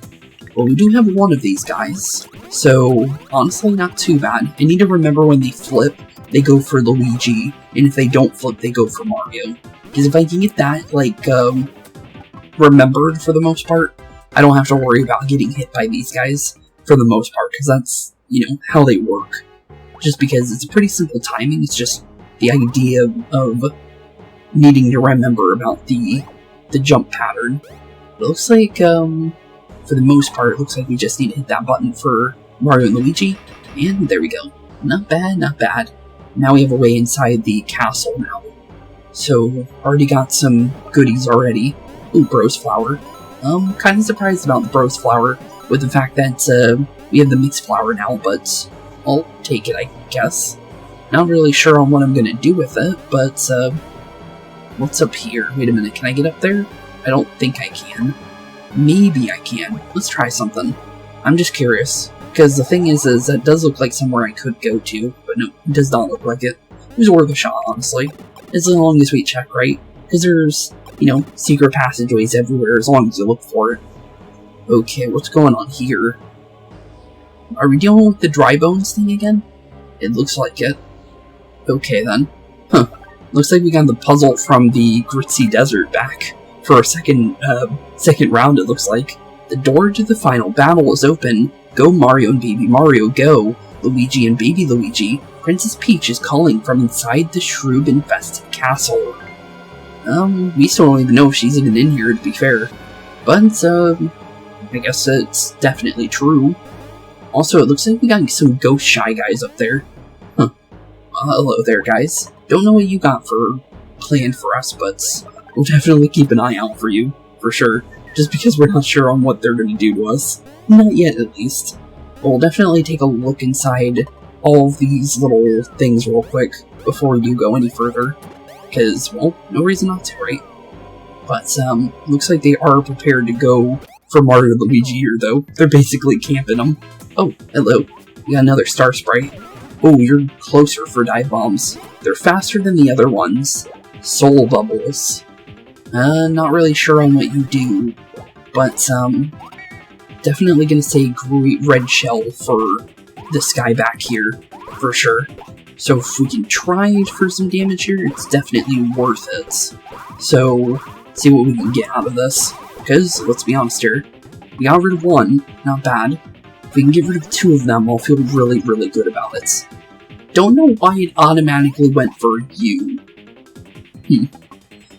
Well, we do have one of these guys, so honestly not too bad. I need to remember when they flip, they go for Luigi, and if they don't flip, they go for Mario. Because if I can get that, like, remembered for the most part, I don't have to worry about getting hit by these guys, for the most part, because that's, you know, how they work. just because it's a pretty simple timing. It's just the idea of needing to remember about the jump pattern. It looks like, for the most part, it looks like we just need to hit that button for Mario and Luigi, and there we go. Not bad, not bad. Now we have a way inside the castle now. So, already got some goodies already. Ooh, Bros Flower. Kind of surprised about the Bros Flower, with the fact that, we have the Mixed Flower now, but I'll take it, I guess. Not really sure on what I'm gonna do with it, but, what's up here? Wait a minute, can I get up there? I don't think I can. Maybe I can. Let's try something. I'm just curious. Because the thing is that does look like somewhere I could go to, but no, it does not look like it. It was worth a shot, honestly. As long as we check, right? Because there's, you know, secret passageways everywhere as long as you look for it. Okay, what's going on here? Are we dealing with the dry bones thing again? It looks like it. Okay then. Huh. Looks like we got the puzzle from the Gritzy Desert back for a second round, it looks like. The door to the final battle is open. Go Mario and Baby Mario, go! Luigi and Baby Luigi. Princess Peach is calling from inside the Shroob-infested castle. We still don't even know if she's even in here, to be fair. But, I guess it's definitely true. Also, it looks like we got some ghost shy guys up there. Huh. Hello there, guys. Don't know what you got planned for us, but we'll definitely keep an eye out for you, for sure. Just because we're not sure on what they're going to do to us. Not yet, at least. We'll definitely take a look inside all of these little things real quick before you go any further. Because, well, no reason not to, right? But, looks like they are prepared to go for Mario and Luigi here, though. They're basically camping them. Oh, hello. We got another Star Sprite. Oh, you're closer for dive bombs. They're faster than the other ones. Soul Bubbles. Not really sure on what you do, but, definitely gonna say great red shell for this guy back here, for sure. So if we can try for some damage here, it's definitely worth it. So, see what we can get out of this. Because, let's be honest here, we got rid of one, not bad. If we can get rid of two of them, I'll feel really, really good about it. Don't know why it automatically went for you.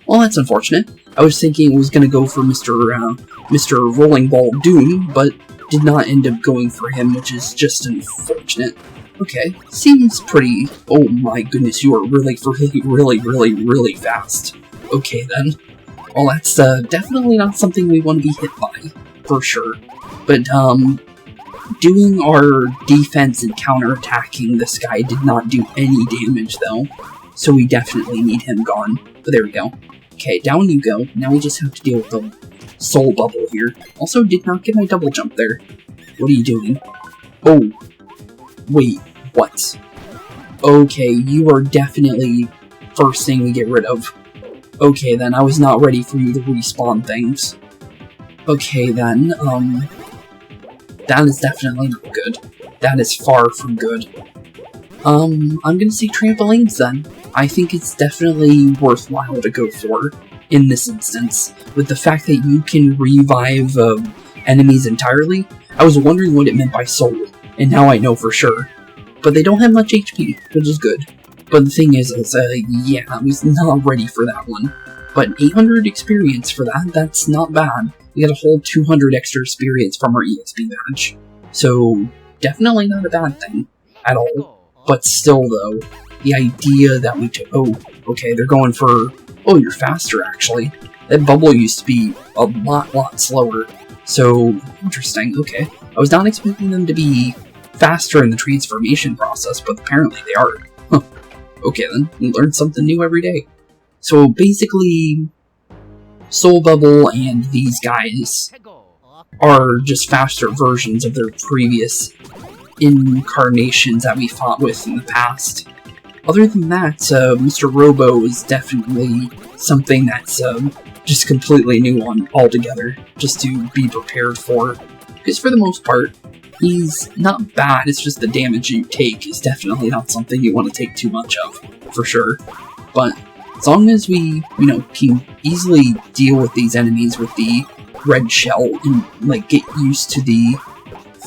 Well, that's unfortunate. I was thinking it was going to go for Mr. Rolling Ball Doom, but did not end up going for him, which is just unfortunate. Okay, seems pretty... Oh my goodness, you are really fast. Okay then. Well, that's definitely not something we want to be hit by, for sure. But, doing our defense and counterattacking this guy did not do any damage, though. So we definitely need him gone. But there we go. Okay, down you go. Now we just have to deal with the soul bubble here. Also, did not get my double jump there. What are you doing? Oh. Wait, what? Okay, you are definitely first thing we get rid of. Okay then, I was not ready for you to respawn things. Okay then, that is definitely not good. That is far from good. I'm gonna say trampolines then. I think it's definitely worthwhile to go for in this instance. With the fact that you can revive enemies entirely, I was wondering what it meant by soul, and now I know for sure. But they don't have much HP, which is good. But the thing is, yeah, I was not ready for that one. But 800 experience for that, that's not bad. We got a whole 200 extra experience from our EXP badge. So, definitely not a bad thing at all. But still, though, the idea that we took... Oh, okay, they're going for... Oh, you're faster, actually. That bubble used to be a lot slower. So, interesting, okay. I was not expecting them to be faster in the transformation process, but apparently they are. Huh. Okay then, we learn something new every day. So basically, Soul Bubble and these guys are just faster versions of their previous incarnations that we fought with in the past. Other than that, Mr. Robo is definitely something that's just completely new altogether, just to be prepared for. Because for the most part, he's not bad, it's just the damage you take is definitely not something you want to take too much of, for sure. But as long as we, you know, can easily deal with these enemies with the red shell and, like, get used to the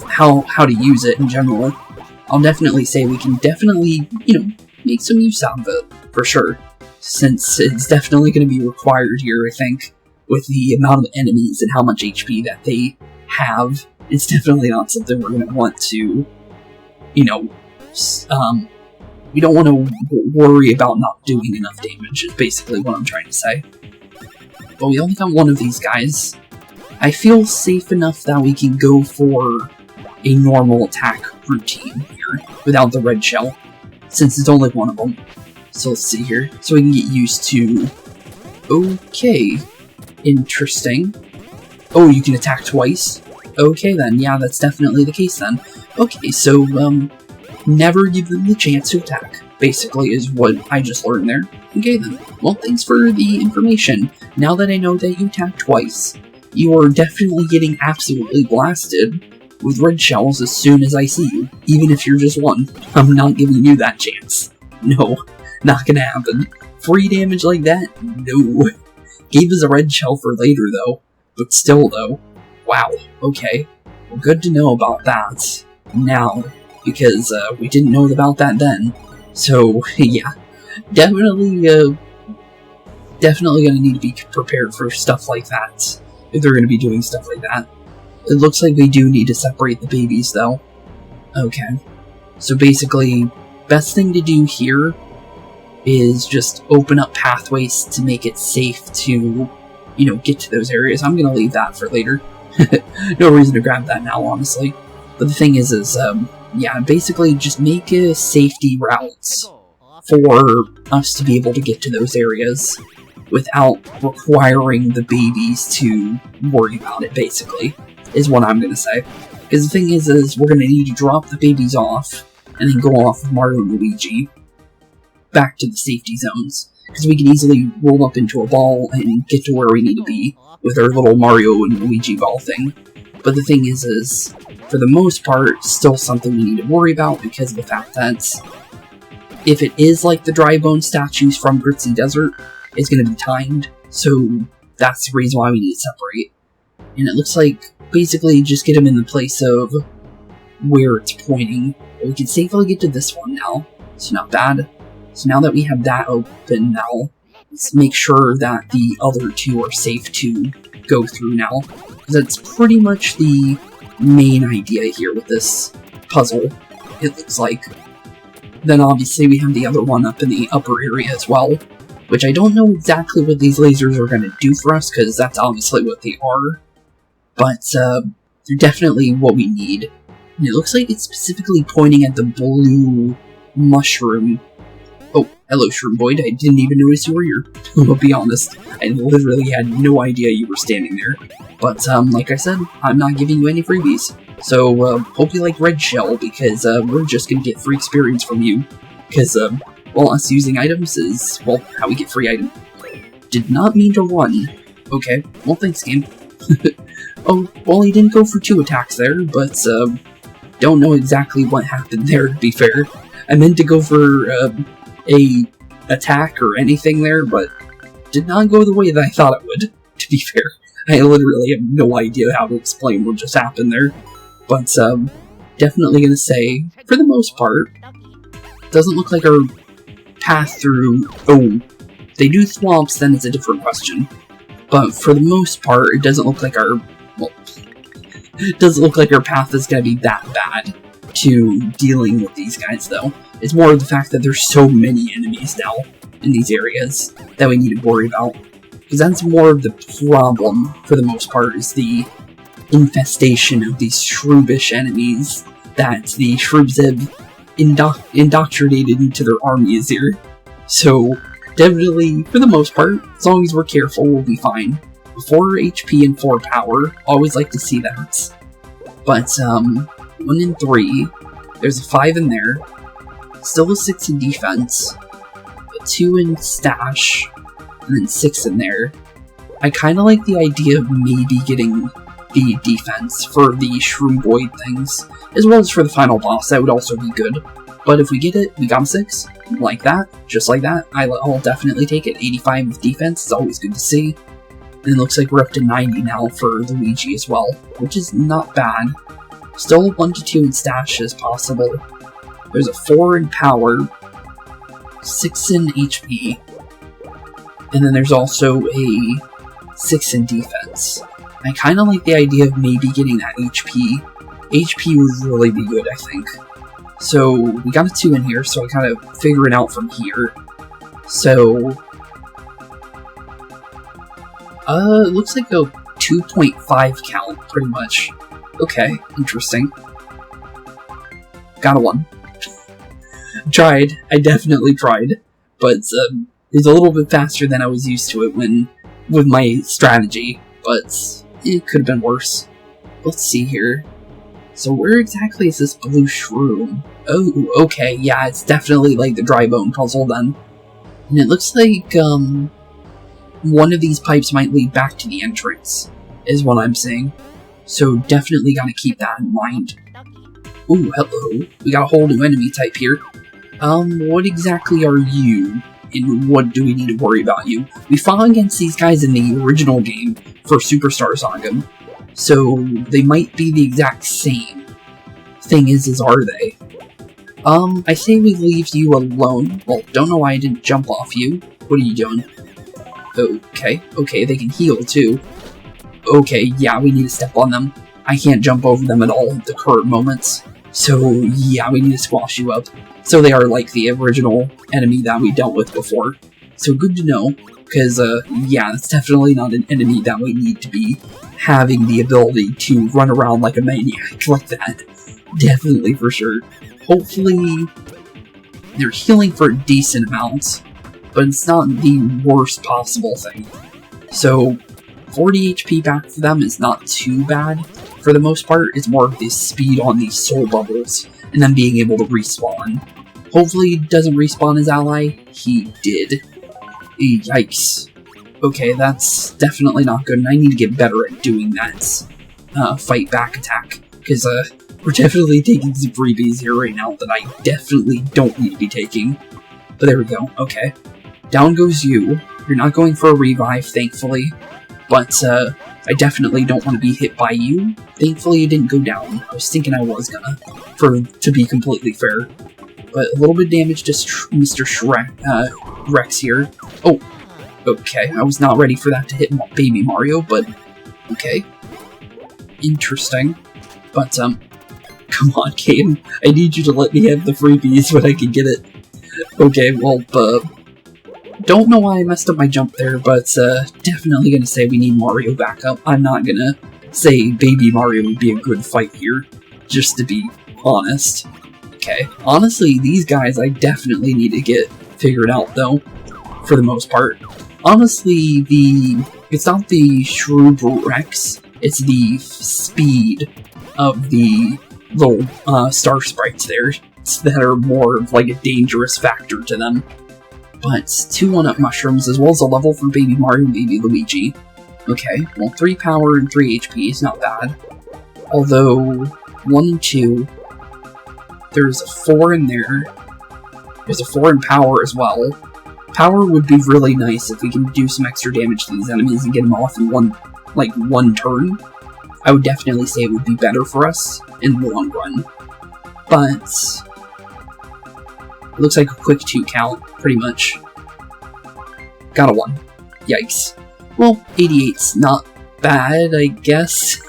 how to use it in general, I'll definitely say we can definitely, make some use out of it, for sure. Since it's definitely going to be required here, I think, with the amount of enemies and how much HP that they have. It's definitely not something we're going to want to, we don't want to worry about not doing enough damage, is basically what I'm trying to say. But we only got one of these guys. I feel safe enough that we can go for a normal attack routine here, without the red shell, since it's only one of them. So let's see here, so we can get used to... Okay, interesting. Oh, you can attack twice? Okay then, yeah, that's definitely the case then. Okay, so, never give them the chance to attack, basically, is what I just learned there. Okay then, well, thanks for the information. Now that I know that you attack twice, you are definitely getting absolutely blasted with red shells as soon as I see you, even if you're just one. I'm not giving you that chance. No, not gonna happen. Free damage like that? No. Gave us a red shell for later though, but still though. Wow, okay. Well, good to know about that now, because we didn't know about that then. So, yeah, definitely gonna need to be prepared for stuff like that, if they're gonna be doing stuff like that. It looks like we do need to separate the babies, though. Okay. So basically, best thing to do here is just open up pathways to make it safe to, get to those areas. I'm gonna leave that for later. No reason to grab that now, honestly. But the thing is, yeah, basically just make safety routes for us to be able to get to those areas without requiring the babies to worry about it, basically, is what I'm gonna say. Because the thing is we're gonna need to drop the babies off, and then go off with Mario and Luigi back to the safety zones. Because we can easily roll up into a ball and get to where we need to be with our little Mario and Luigi ball thing. But the thing is for the most part, still something we need to worry about because of the fact that if it is like the dry bone statues from Gritzy Desert, it's going to be timed, so that's the reason why we need to separate. And it looks like, basically, just get them in the place of where it's pointing. We can safely get to this one now, so not bad. So now that we have that open now, let's make sure that the other two are safe to go through now. That's pretty much the main idea here with this puzzle, it looks like. Then obviously we have the other one up in the upper area as well, which I don't know exactly what these lasers are going to do for us, because that's obviously what they are. But they're definitely what we need. And it looks like it's specifically pointing at the blue mushroom. Oh, hello, Shroom Boyd. I didn't even notice you were here. I'll be honest, I literally had no idea you were standing there. But, like I said, I'm not giving you any freebies. So, hope you like Red Shell, because, we're just gonna get free experience from you. Because, well, us using items is, well, how we get free items. Did not mean to run. Okay, well, thanks, game. Oh, well, he didn't go for 2 attacks there, but, don't know exactly what happened there, to be fair. I meant to go for, a attack or anything there, but did not go the way that I thought it would, to be fair. I literally have no idea how to explain what just happened there. But, definitely gonna say, for the most part, doesn't look like our path through... Oh, if they do swamps, then it's a different question. But for the most part, it doesn't look like our... Well, it doesn't look like our path is gonna be that bad to dealing with these guys, though. It's more of the fact that there's so many enemies now in these areas that we need to worry about. Because that's more of the problem, for the most part, is the infestation of these Shroobish enemies that the Shroobs have indoctrinated into their armies here. So, definitely, for the most part, as long as we're careful, we'll be fine. 4 HP and 4 power, always like to see that. But, 1 and 3, there's a 5 in there, still a 6 in defense, a 2 in stash, and then 6 in there. I kinda like the idea of maybe getting the defense for the Shroom Boyd things, as well as for the final boss. That would also be good. But if we get it, we got a 6, like that, just like that, I'll definitely take it. 85 with defense is always good to see. And it looks like we're up to 90 now for Luigi as well, which is not bad. Still 1 to 2 in stash is possible, There's a 4 in power, 6 in HP, and then there's also a 6 in defense. I kind of like the idea of maybe getting that HP. HP would really be good, I think. So, we got a 2 in here, so I kind of figure it out from here. So, it looks like a 2.5 count, pretty much. Okay, interesting. Got a 1. Tried. I definitely tried. But, it's a little bit faster than I was used to it with my strategy. But, it could have been worse. Let's see here. So where exactly is this blue shroom? Oh, okay, yeah, it's definitely like the dry bone puzzle then. And it looks like, one of these pipes might lead back to the entrance, is what I'm saying. So definitely gotta keep that in mind. Ooh, hello. We got a whole new enemy type here. What exactly are you? And what do we need to worry about you? We fought against these guys in the original game for Superstar Saga. So, they might be the exact same. Thing is are they? I say we leave you alone. Well, don't know why I didn't jump off you. What are you doing? Okay, they can heal too. Okay, yeah, we need to step on them. I can't jump over them at all at the current moments. So, yeah, we need to squash you up. So they are like the original enemy that we dealt with before. So good to know, because, yeah, it's definitely not an enemy that we need to be having the ability to run around like a maniac like that. Definitely, for sure. Hopefully, they're healing for a decent amount, but it's not the worst possible thing. So, 40 HP back for them is not too bad. For the most part, it's more of the speed on these soul bubbles, and then being able to respawn. Hopefully he doesn't respawn his ally. He did. Yikes. Okay, that's definitely not good, and I need to get better at doing that fight back attack. Because, we're definitely taking some freebies here right now that I definitely don't need to be taking. But there we go, okay. Down goes you. You're not going for a revive, thankfully. But, I definitely don't want to be hit by you. Thankfully, it didn't go down. I was thinking I was gonna, to be completely fair. But a little bit of damage to Mr. Rex here. Oh, okay. I was not ready for that to hit Baby Mario, but okay. Interesting. But, come on, game. I need you to let me have the freebies when I can get it. Okay, well, don't know why I messed up my jump there, but, definitely gonna say we need Mario backup. I'm not gonna say Baby Mario would be a good fight here, just to be honest. Okay, honestly, these guys I definitely need to get figured out, though, for the most part. Honestly, it's not the Shroobs Rex, it's the speed of the little star sprites there that are more of like a dangerous factor to them. But 2 1-up mushrooms, as well as a level for Baby Mario and Baby Luigi. Okay, well, 3 power and 3 HP is not bad. Although, 1 and 2, there's a 4 in there. There's a 4 in power as well. Power would be really nice if we can do some extra damage to these enemies and get them off in one turn. I would definitely say it would be better for us in the long run. But it looks like a quick 2 count, pretty much. Got a 1. Yikes. Well, 88's not bad, I guess.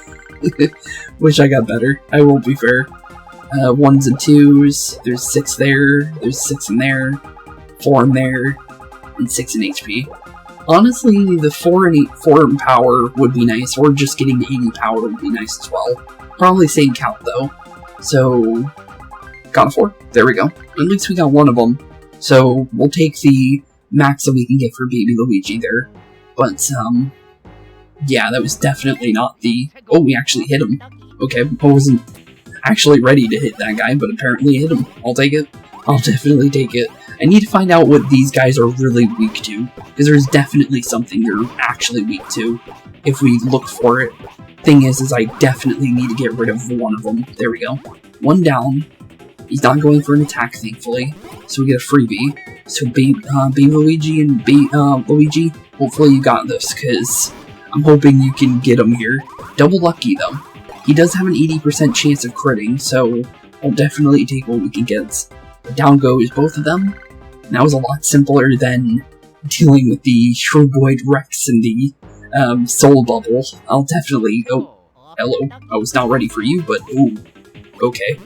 Wish I got better. I won't be fair. 1s and 2s. There's 6 there. There's 6 in there. 4 in there. And 6 in HP. Honestly, the 4 in power would be nice, or just getting 80 power would be nice as well. Probably same count though. So, got a 4. There we go. At least we got one of them. So, we'll take the max that we can get for Baby Luigi there. But, yeah, that was definitely not the... Oh, we actually hit him. Okay, I wasn't actually ready to hit that guy, but apparently hit him. I'll take it. I'll definitely take it. I need to find out what these guys are really weak to, because there's definitely something they're actually weak to, if we look for it. Thing is I definitely need to get rid of one of them. There we go. 1 down. He's not going for an attack, thankfully, so we get a freebie. So, Baby Luigi and Luigi, hopefully you got this, because I'm hoping you can get him here. Double lucky, though. He does have an 80% chance of critting, so I'll definitely take what we can get. Down goes both of them. And that was a lot simpler than dealing with the Shroobs Rex and the Soul Bubble. I'll definitely... Oh, hello. I was not ready for you, but ooh. Okay.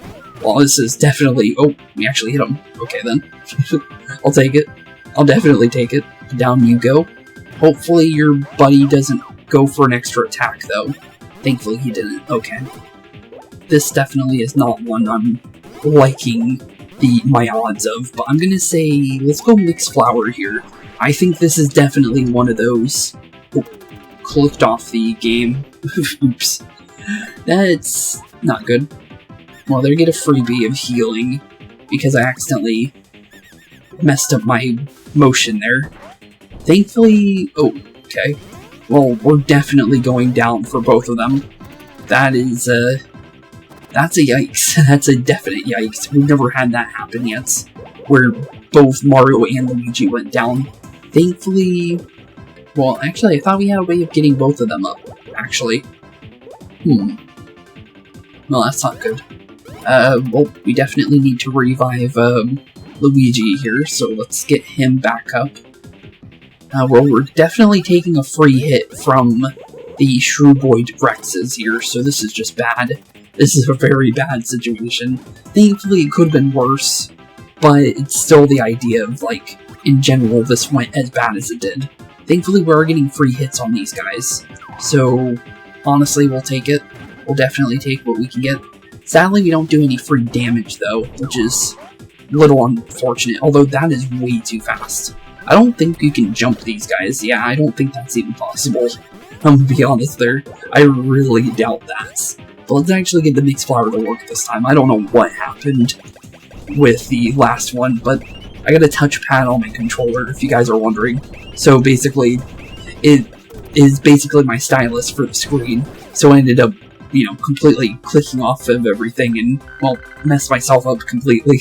Well, this is definitely... Oh, we actually hit him. Okay, then. I'll take it. I'll definitely take it. Down you go. Hopefully your buddy doesn't go for an extra attack, though. Thankfully he didn't. Okay. This definitely is not one I'm liking my odds of, but I'm gonna say, let's go Mix Flower here. I think this is definitely one of those... Oh, clicked off the game. Oops. That's not good. Well, they get a freebie of healing, because I accidentally messed up my motion there. Thankfully... Oh, okay. Well, we're definitely going down for both of them. That is, that's a yikes. That's a definite yikes. We've never had that happen yet, where both Mario and Luigi went down. Thankfully... Well, actually, I thought we had a way of getting both of them up, actually. Well, that's not good. Well, we definitely need to revive, Luigi here, so let's get him back up. Well, we're definitely taking a free hit from the Shroobs Rexes here, so this is just bad. This is a very bad situation. Thankfully, it could have been worse, but it's still the idea of, like, in general, this went as bad as it did. Thankfully, we're getting free hits on these guys, so honestly, we'll take it. We'll definitely take what we can get. Sadly, we don't do any free damage, though, which is a little unfortunate, although that is way too fast. I don't think you can jump these guys. Yeah, I don't think that's even possible. I'm gonna be honest there. I really doubt that. But let's actually get the Mix Flower to work this time. I don't know what happened with the last one, but I got a touchpad on my controller, if you guys are wondering. So basically, it is basically my stylus for the screen. So I ended up, you know, completely clicking off of everything and, well, messed myself up completely.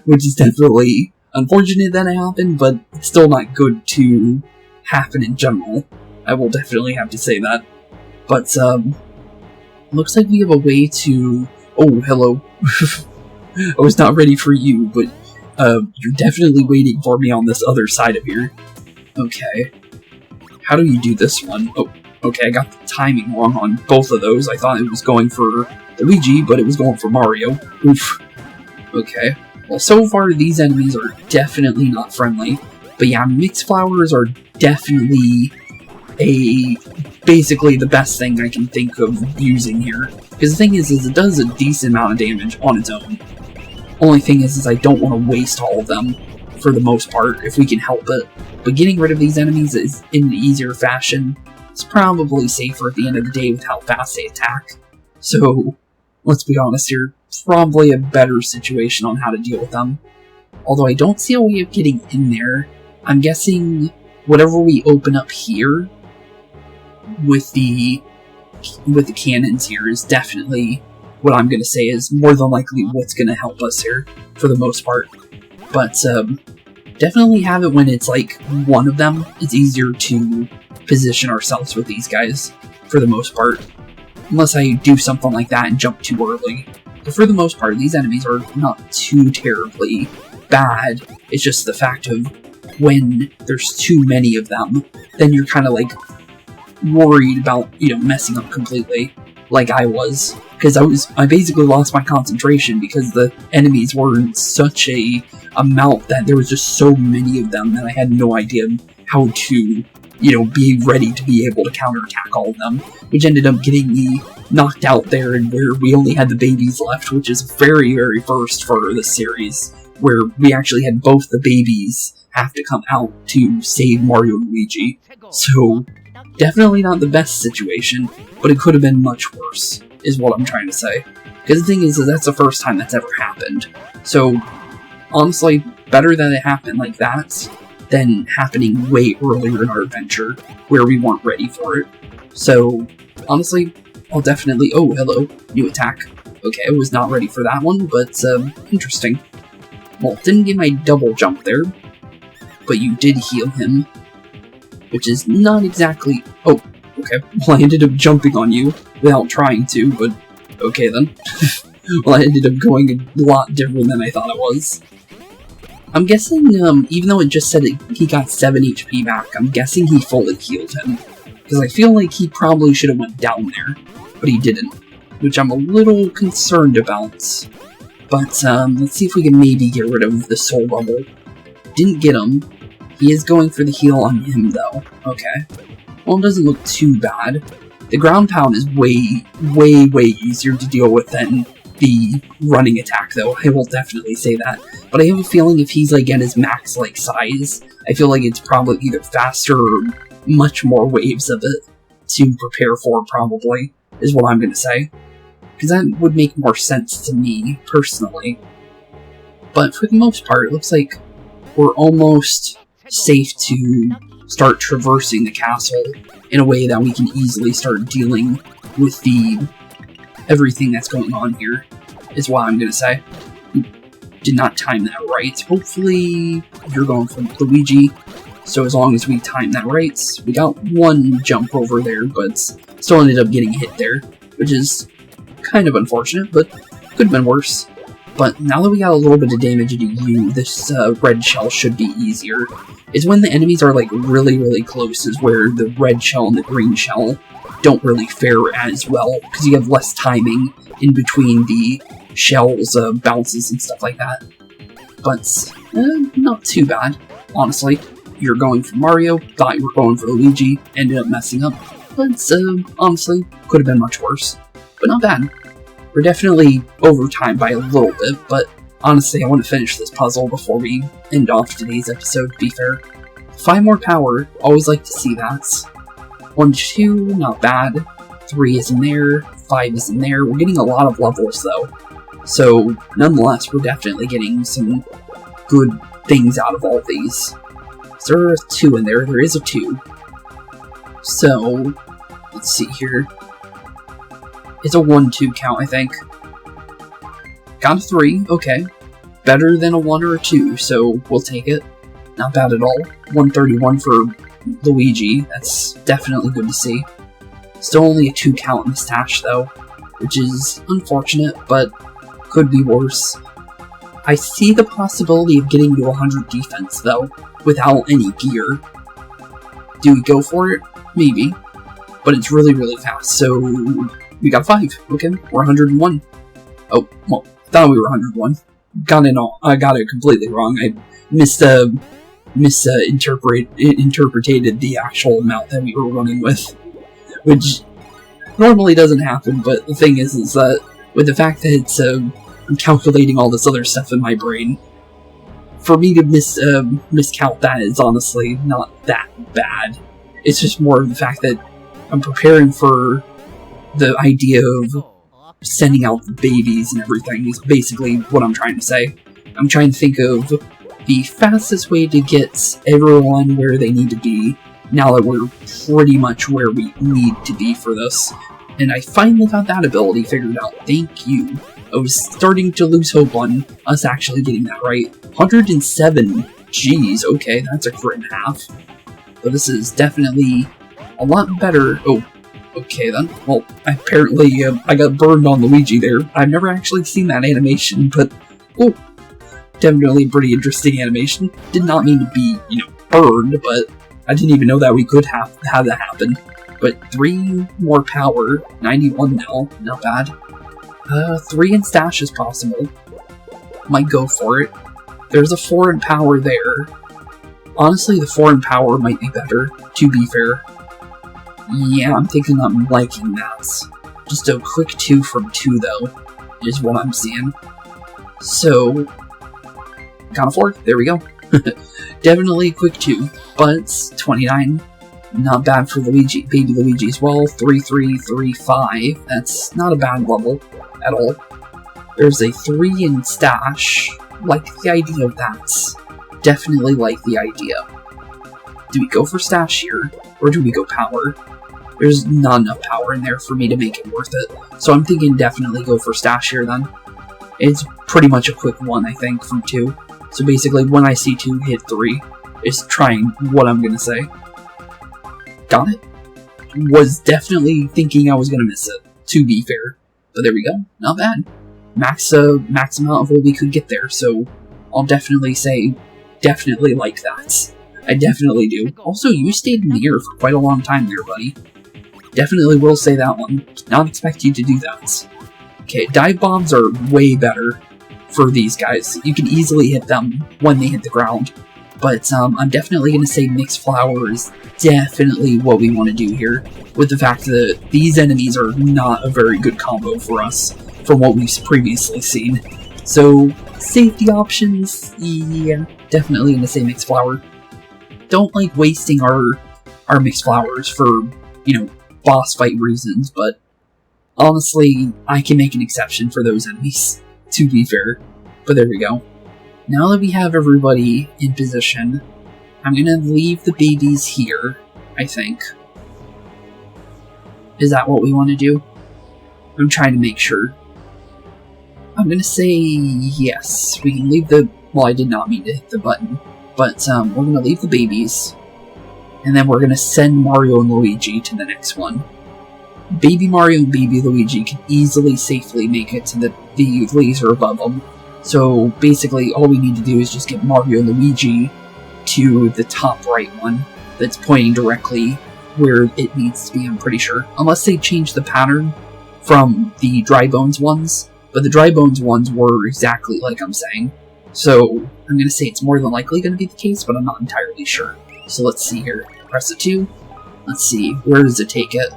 Which is definitely unfortunate that it happened, but it's still not good to happen in general. I will definitely have to say that. But, looks like we have a way to... Oh, hello. I was not ready for you, but, you're definitely waiting for me on this other side of here. Okay. How do you do this one? Oh, okay, I got the timing wrong on both of those. I thought it was going for Luigi, but it was going for Mario. Oof. Okay. Well, so far, these enemies are definitely not friendly. But yeah, Mix Flowers are definitely basically the best thing I can think of using here. Because the thing is it does a decent amount of damage on its own. Only thing is I don't want to waste all of them, for the most part, if we can help it. But getting rid of these enemies is in an easier fashion. It's probably safer at the end of the day with how fast they attack. So, let's be honest here, probably a better situation on how to deal with them. Although I don't see a way of getting in there. I'm guessing whatever we open up here with the cannons here is definitely what I'm going to say is more than likely what's going to help us here for the most part. But definitely have it when it's like one of them. It's easier to position ourselves with these guys for the most part. Unless I do something like that and jump too early. But for the most part, these enemies are not too terribly bad. It's just the fact of when there's too many of them, then you're kind of like worried about, you know, messing up completely, like I was. Because I basically lost my concentration because the enemies were in such a amount that there was just so many of them that I had no idea how to, you know, be ready to be able to counterattack all of them, which ended up getting me knocked out there and where we only had the babies left, which is very, very first for this series, where we actually had both the babies have to come out to save Mario and Luigi. So, definitely not the best situation, but it could have been much worse, is what I'm trying to say. Because the thing is that's the first time that's ever happened. So, honestly, better that it happened like that than happening way earlier in our adventure, where we weren't ready for it. So, honestly, I'll definitely... Oh, hello. New attack. Okay, I was not ready for that one, but, interesting. Well, didn't get my double jump there, but you did heal him, which is not exactly... Oh, okay. Well, I ended up jumping on you without trying to, but okay then. Well, it ended up going a lot different than I thought it was. I'm guessing, even though it just said he got 7 HP back, I'm guessing he fully healed him. Because I feel like he probably should have went down there, but he didn't. Which I'm a little concerned about. But, let's see if we can maybe get rid of the soul bubble. Didn't get him. He is going for the heal on him, though. Okay. Well, it doesn't look too bad. The ground pound is way, way, way easier to deal with than the running attack, though. I will definitely say that. But I have a feeling if he's, like, at his max, like, size, I feel like it's probably either faster or much more waves of it to prepare for, probably, is what I'm gonna say. Because that would make more sense to me, personally. But for the most part, it looks like we're almost safe to start traversing the castle in a way that we can easily start dealing with everything that's going on here, is what I'm gonna say. Did not time that right. Hopefully you're going for Luigi, so as long as we time that right, we got one jump over there, but still ended up getting hit there, which is kind of unfortunate, but could have been worse. But now that we got a little bit of damage into you, this red shell should be easier. It's when the enemies are like really, really close is where the red shell and the green shell don't really fare as well, because you have less timing in between the shells, bounces and stuff like that. But, not too bad, honestly. You're going for Mario, thought you were going for Luigi, ended up messing up. But, honestly, could have been much worse. But not bad. We're definitely over time by a little bit, but honestly, I want to finish this puzzle before we end off today's episode, to be fair. 5 more power, always like to see that. 1, 2, not bad. 3 is in there, 5 is in there. We're getting a lot of levels, though. So, nonetheless, we're definitely getting some good things out of all these. Is there a 2 in there? There is a 2. So, let's see here. It's a 1-2 count, I think. Got a 3, okay. Better than a 1 or a 2, so we'll take it. Not bad at all. 131 for Luigi, that's definitely good to see. Still only a 2 count in the stash, though, which is unfortunate, but could be worse. I see the possibility of getting to 100 defense, though, without any gear. Do we go for it? Maybe. But it's really, really fast, so we got 5. Okay, we're 101. Oh, well, I thought we were 101. I got it completely wrong. I misinterpreted the actual amount that we were running with, which normally doesn't happen, but the thing is that with the fact that it's, I'm calculating all this other stuff in my brain, for me to miscount that is honestly not that bad. It's just more of the fact that I'm preparing for the idea of sending out the babies and everything is basically what I'm trying to say. I'm trying to think of the fastest way to get everyone where they need to be now that we're pretty much where we need to be for this. And I finally got that ability figured out. Thank you. I was starting to lose hope on us actually getting that right. 107. Jeez, okay, that's a crit and a half. But this is definitely a lot better. Oh, okay then. Well, apparently I got burned on Luigi there. I've never actually seen that animation, but oh, definitely a pretty interesting animation. Did not mean to be, burned, but I didn't even know that we could have that happen. But 3 more power, 91 now, not bad. 3 in stash is possible. Might go for it. There's a 4 in power there. Honestly, the 4 in power might be better, to be fair. Yeah, I'm thinking I'm liking that. Just a quick 2 from 2, though, is what I'm seeing. So, got a 4, there we go. Definitely a quick 2, but 29. Not bad for Luigi, baby Luigi as well. 3-3, 3-5. That's not a bad level at all. There's a 3 in stash. Like the idea of that. Definitely like the idea. Do we go for stash here, or do we go power? There's not enough power in there for me to make it worth it. So I'm thinking definitely go for stash here then. It's pretty much a quick 1, I think, from 2. So basically, when I see 2 hit 3, is trying what I'm gonna say. Got it. Was definitely thinking I was gonna miss it, to be fair. But there we go. Not bad. max amount of what we could get there, so I'll definitely say, definitely like that. I definitely do. Also, you stayed in the air for quite a long time there, buddy. Definitely will say that one. Did not expect you to do that. Okay, dive bombs are way better for these guys. You can easily hit them when they hit the ground. But I'm definitely going to say mixed flower is definitely what we want to do here, with the fact that these enemies are not a very good combo for us from what we've previously seen. So, safety options, yeah, definitely going to say mixed flower. Don't like wasting our mixed flowers for, you know, boss fight reasons, but honestly, I can make an exception for those enemies, to be fair. But there we go. Now that we have everybody in position, I'm gonna leave the babies here, I think. Is that what we want to do? I'm trying to make sure. I'm gonna say yes. We can leave the... Well, I did not mean to hit the button. But we're gonna leave the babies. And then we're gonna send Mario and Luigi to the next one. Baby Mario and Baby Luigi can easily, safely make it to the laser above them. So basically, all we need to do is just get Mario and Luigi to the top right one that's pointing directly where it needs to be, I'm pretty sure. Unless they change the pattern from the Dry Bones ones. But the Dry Bones ones were exactly like I'm saying. So I'm going to say it's more than likely going to be the case, but I'm not entirely sure. So let's see here. Press it 2. Let's see. Where does it take it?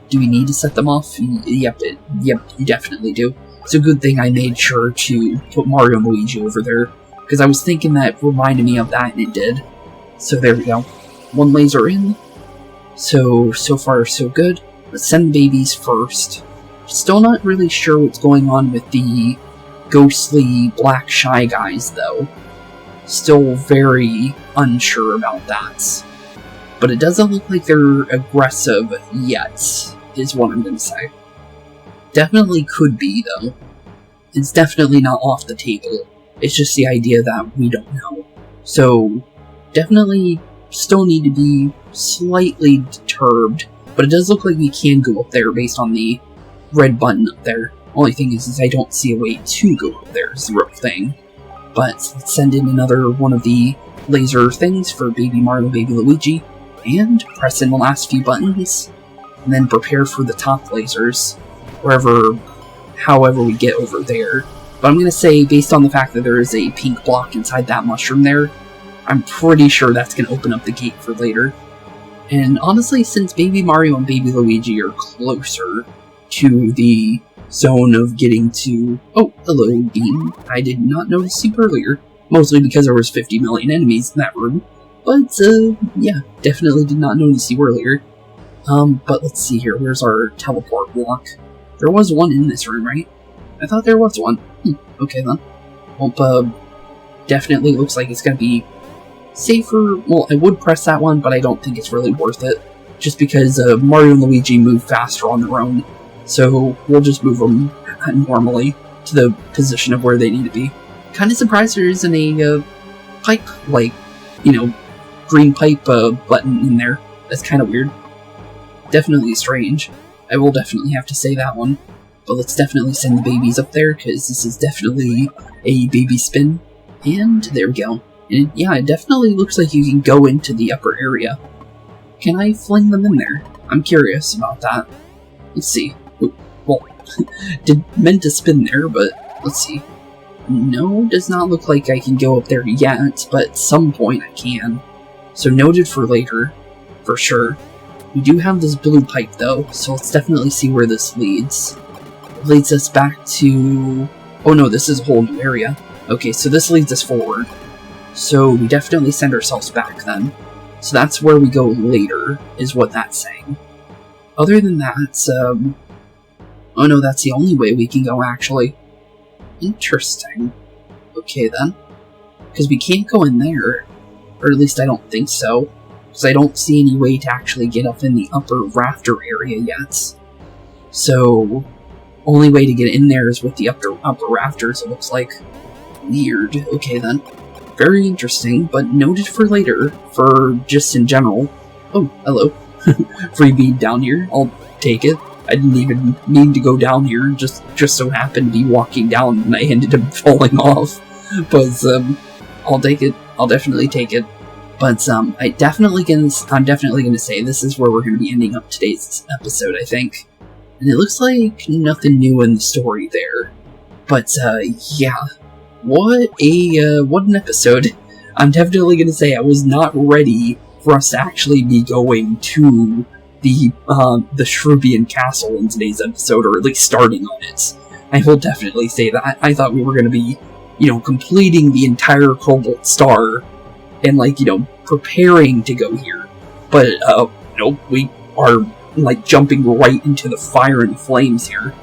Do we need to set them off? Yep, you definitely do. It's a good thing I made sure to put Mario and Luigi over there, because I was thinking that reminded me of that, and it did. So there we go. One laser in. So far so good. Let's send the babies first. Still not really sure what's going on with the ghostly black shy guys, though. Still very unsure about that. But it doesn't look like they're aggressive yet, is what I'm gonna say. Definitely could be, though. It's definitely not off the table. It's just the idea that we don't know. So, definitely still need to be slightly deterred, but it does look like we can go up there based on the red button up there. Only thing is I don't see a way to go up there, is the real thing. But let's send in another one of the laser things for Baby Mario, Baby Luigi, and press in the last few buttons, and then prepare for the top lasers, however we get over there. But I'm going to say, based on the fact that there is a pink block inside that mushroom there, I'm pretty sure that's going to open up the gate for later. And honestly, since Baby Mario and Baby Luigi are closer to the zone of getting to... Oh, hello, Bean. I did not notice you earlier. Mostly because there was 50 million enemies in that room. But, yeah, definitely did not notice you earlier. But let's see here. Where's our teleport block? There was one in this room, right? I thought there was one. Okay, then. Well, definitely looks like it's going to be safer. Well, I would press that one, but I don't think it's really worth it. Just because Mario and Luigi move faster on their own. So we'll just move them normally to the position of where they need to be. Kind of surprised there isn't a pipe, like, you know, green pipe button in there. That's kind of weird. Definitely strange. I will definitely have to say that one. But let's definitely send the babies up there, because this is definitely a baby spin. And there we go. And yeah, it definitely looks like you can go into the upper area. Can I fling them in there? I'm curious about that. Let's see. Ooh, well, meant to spin there, but let's see. No, does not look like I can go up there yet, but at some point I can. So noted for later, for sure. We do have this blue pipe though, so let's definitely see where this leads. It leads us back to... Oh no, this is a whole new area. Okay, so this leads us forward. So we definitely send ourselves back then. So that's where we go later, is what that's saying. Other than that, oh no, that's the only way we can go, actually. Interesting. Okay, then. Because we can't go in there. Or at least I don't think so. Because I don't see any way to actually get up in the upper rafter area yet. So, only way to get in there is with the upper rafters, it looks like. Weird. Okay, then. Very interesting, but noted for later, for just in general. Oh, hello. Free bead down here. I'll take it. I didn't even mean to go down here, just so happened to be walking down, and I ended up falling off. But, I'll take it. I'll definitely take it. But, I'm definitely gonna say this is where we're gonna be ending up today's episode, I think. And it looks like nothing new in the story there. But, yeah. What an episode. I'm definitely gonna say I was not ready for us to actually be going to the Shroobian castle in today's episode, or at least starting on it. I will definitely say that. I thought we were gonna be, completing the entire Cobalt Star, and, preparing to go here. But, nope, we are, jumping right into the fire and flames here.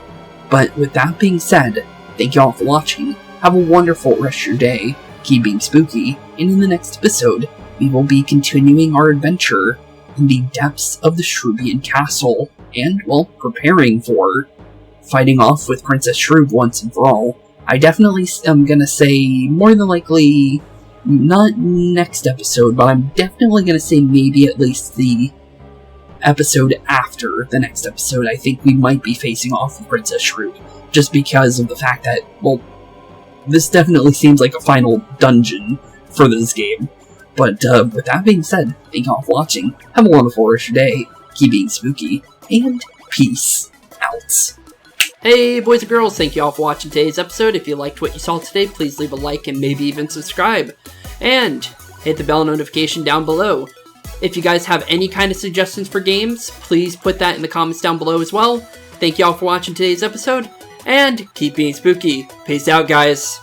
But with that being said, thank you all for watching. Have a wonderful rest of your day. Keep being spooky, and in the next episode, we will be continuing our adventure in the depths of the Shroobian castle, and, well, preparing for fighting off with Princess Shroob once and for all. I definitely am gonna say, more than likely, not next episode, but I'm definitely gonna say maybe at least the episode after the next episode. I think we might be facing off with Princess Shroob, just because of the fact that, well, this definitely seems like a final dungeon for this game. But with that being said, thank you all for watching, have a wonderful rest of your day, keep being spooky, and peace out. Hey boys and girls, thank you all for watching today's episode. If you liked what you saw today, please leave a like and maybe even subscribe. And hit the bell notification down below. If you guys have any kind of suggestions for games, please put that in the comments down below as well. Thank you all for watching today's episode, and keep being spooky. Peace out, guys.